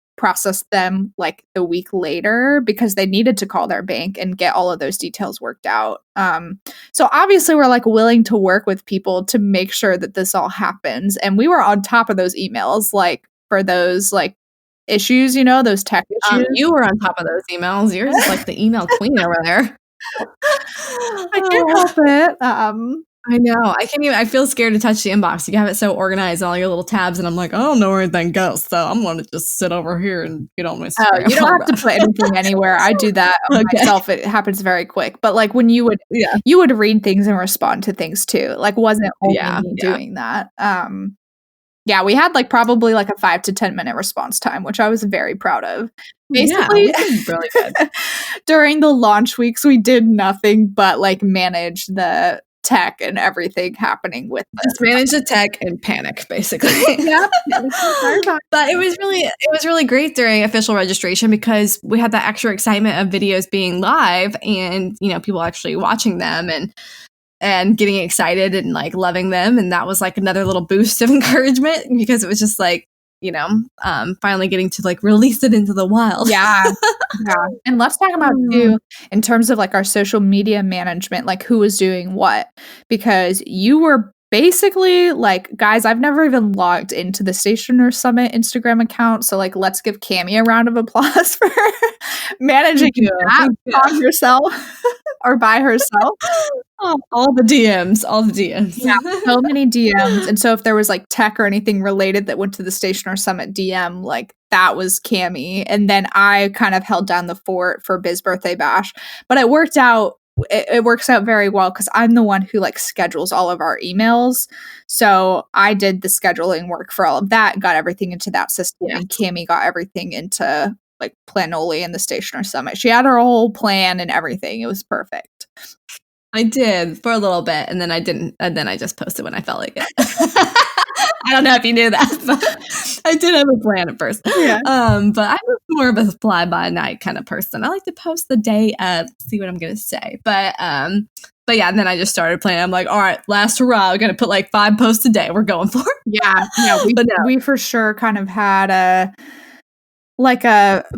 them like the week later because they needed to call their bank and get all of those details worked out. So obviously we're like willing to work with people to make sure that this all happens. And we were on top of those emails, like for those like issues, those tech issues. You were on top of those emails. You're just like the email queen over there. I can't help it. I know. I can't even. I feel scared to touch the inbox. You have it so organized, all your little tabs, and I'm like, I don't know where anything goes, so I'm going to just sit over here and get on my. Oh, you don't have to put anything anywhere. I do that myself. It happens very quick. But like when you would read things and respond to things too. Like wasn't only me doing that. Yeah, we had like probably like a 5 to 10 minute response time, which I was very proud of. Basically, really good. During the launch weeks, we did nothing but like manage the tech and everything happening with this. Just manage the tech and panic, basically. Yeah. But it was really great during official registration because we had that extra excitement of videos being live and, people actually watching them and getting excited and like loving them. And that was like another little boost of encouragement because it was just like, finally getting to like release it into the wild. Yeah. And let's talk about too, in terms of like our social media management, like who was doing what, because you were basically like, guys, I've never even logged into the Stationer Summit Instagram account. So like, let's give Cami a round of applause for managing that on herself or by herself. All the DMs. Yeah, so many DMs. And so if there was like tech or anything related that went to the Stationer Summit DM, like that was Cami. And then I kind of held down the fort for Biz Birthday Bash. But it worked out. It works out very well because I'm the one who like schedules all of our emails. So I did the scheduling work for all of that, got everything into that system, and Cami got everything into like Planoli and the Stationer Summit. She had her whole plan and everything. It was perfect. I did for a little bit, and then I didn't, and then I just posted when I felt like it. I don't know if you knew that, but I did have a plan at first. Yeah. But I was more of a fly-by-night kind of person. I like to post the day of, see what I'm going to say. But yeah, and then I just started planning. I'm like, all right, last hurrah. We're going to put like 5 posts a day. We're going for it. Yeah. We for sure kind of had a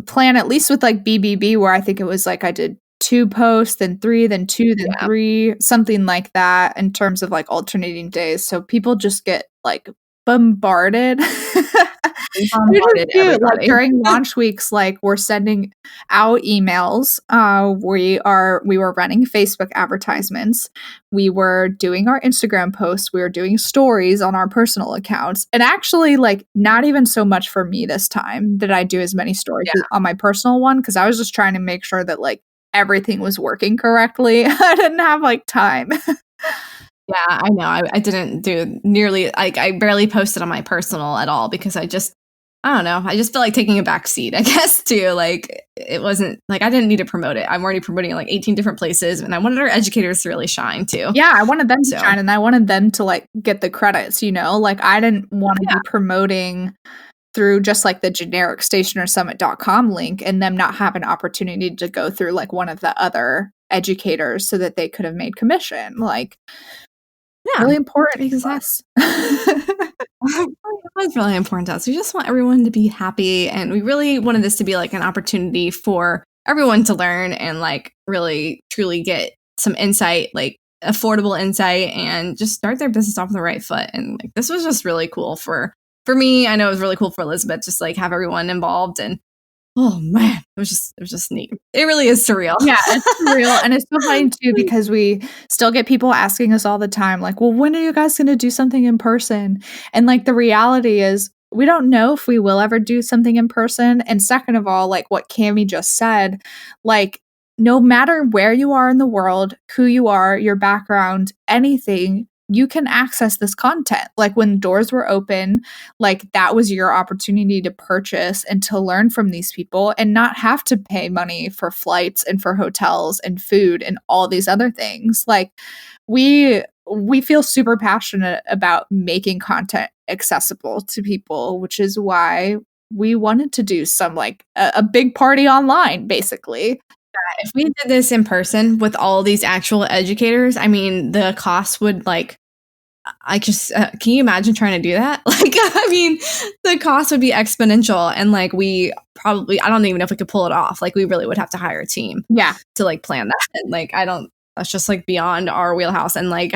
plan, at least with like BBB, where I think it was like I did 2 posts, then 3, then 2, then 3, something like that in terms of like alternating days. So people just get like bombarded. Like during launch weeks, like we're sending out emails. We were running Facebook advertisements. We were doing our Instagram posts. We were doing stories on our personal accounts. And actually, like not even so much for me this time did I do as many stories on my personal one because I was just trying to make sure that like everything was working correctly. I didn't have like time. Yeah, I know. I didn't do nearly, like I barely posted on my personal at all because I don't know. I just felt like taking a back seat, I guess, too. Like it wasn't like I didn't need to promote it. I'm already promoting it like 18 different places and I wanted our educators to really shine too. Yeah, I wanted them to shine and I wanted them to like get the credits, like I didn't want to be promoting through just like the generic stationersummit.com link and them not have an opportunity to go through like one of the other educators so that they could have made commission. Like, really important. Exactly. It was really important to us. We just want everyone to be happy, and we really wanted this to be like an opportunity for everyone to learn and like really truly get some insight, like affordable insight, and just start their business off on the right foot. And like this was just really cool for me. I know it was really cool for Elizabeth, just like have everyone involved. And oh man, it was just neat. It really is surreal. Yeah, it's surreal. And it's so funny too, because we still get people asking us all the time, like, well, when are you guys going to do something in person? And like, the reality is we don't know if we will ever do something in person. And second of all, like what Cami just said, like, no matter where you are in the world, who you are, your background, anything, you can access this content. Like when doors were open, like that was your opportunity to purchase and to learn from these people and not have to pay money for flights and for hotels and food and all these other things. Like we feel super passionate about making content accessible to people, which is why we wanted to do some like a big party online, basically. If we did this in person with all these actual educators, I mean, the cost would like, I just, can you imagine trying to do that? Like, I mean, the cost would be exponential. And like, we probably, I don't even know if we could pull it off. Like, we really would have to hire a team. Yeah. To like plan that. And like, that's just like beyond our wheelhouse. And like,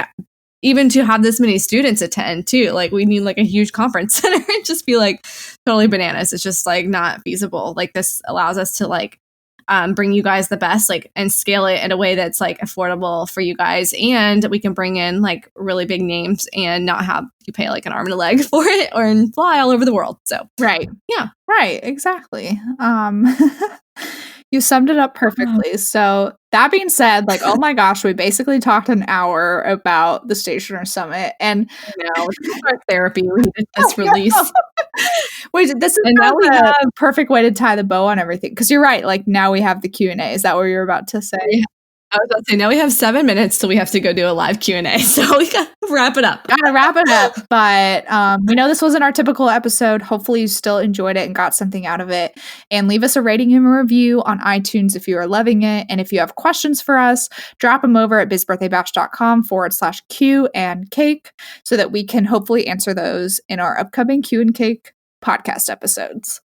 even to have this many students attend too, like we need like a huge conference center and just be like totally bananas. It's just like not feasible. Like this allows us to like, bring you guys the best, like, and scale it in a way that's like affordable for you guys. And we can bring in like really big names and not have you pay like an arm and a leg for it or fly all over the world. So, right. Yeah. Right. Exactly. You summed it up perfectly. So that being said, like, oh my gosh, we basically talked an hour about the Stationer Summit, and this is our therapy. We did this release. Wait, this is and now we have a perfect way to tie the bow on everything. Because you're right. Like now we have the Q&A. Is that what you're about to say? Yeah. I was about to say, now we have 7 minutes till we have to go do a live Q&A. So we gotta wrap it up. Gotta wrap it up. But we know this wasn't our typical episode. Hopefully you still enjoyed it and got something out of it. And leave us a rating and a review on iTunes if you are loving it. And if you have questions for us, drop them over at bizbirthdaybash.com/Q and cake so that we can hopefully answer those in our upcoming Q and cake podcast episodes.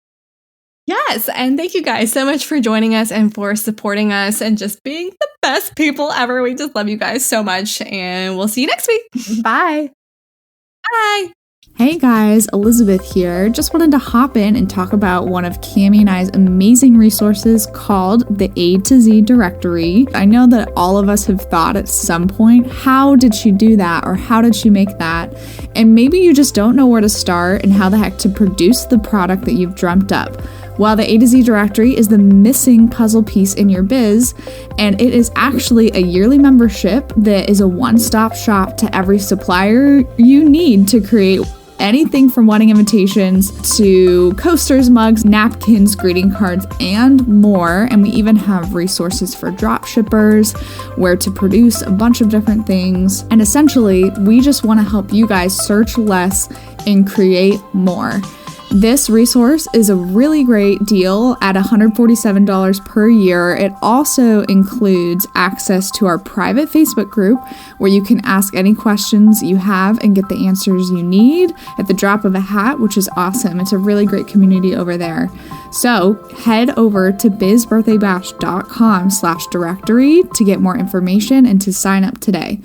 Yes, and thank you guys so much for joining us and for supporting us and just being the best people ever. We just love you guys so much, and we'll see you next week. Bye. Bye. Hey guys, Elizabeth here. Just wanted to hop in and talk about one of Cami and I's amazing resources called the A to Z Directory. I know that all of us have thought at some point, how did she do that or how did she make that? And maybe you just don't know where to start and how the heck to produce the product that you've dreamt up. Well, the A to Z Directory is the missing puzzle piece in your biz, and it is actually a yearly membership that is a one-stop shop to every supplier you need to create anything from wedding invitations to coasters, mugs, napkins, greeting cards, and more. And we even have resources for drop shippers, where to produce a bunch of different things. And essentially, we just want to help you guys search less and create more. This resource is a really great deal at $147 per year. It also includes access to our private Facebook group where you can ask any questions you have and get the answers you need at the drop of a hat, which is awesome. It's a really great community over there. So head over to bizbirthdaybash.com/directory to get more information and to sign up today.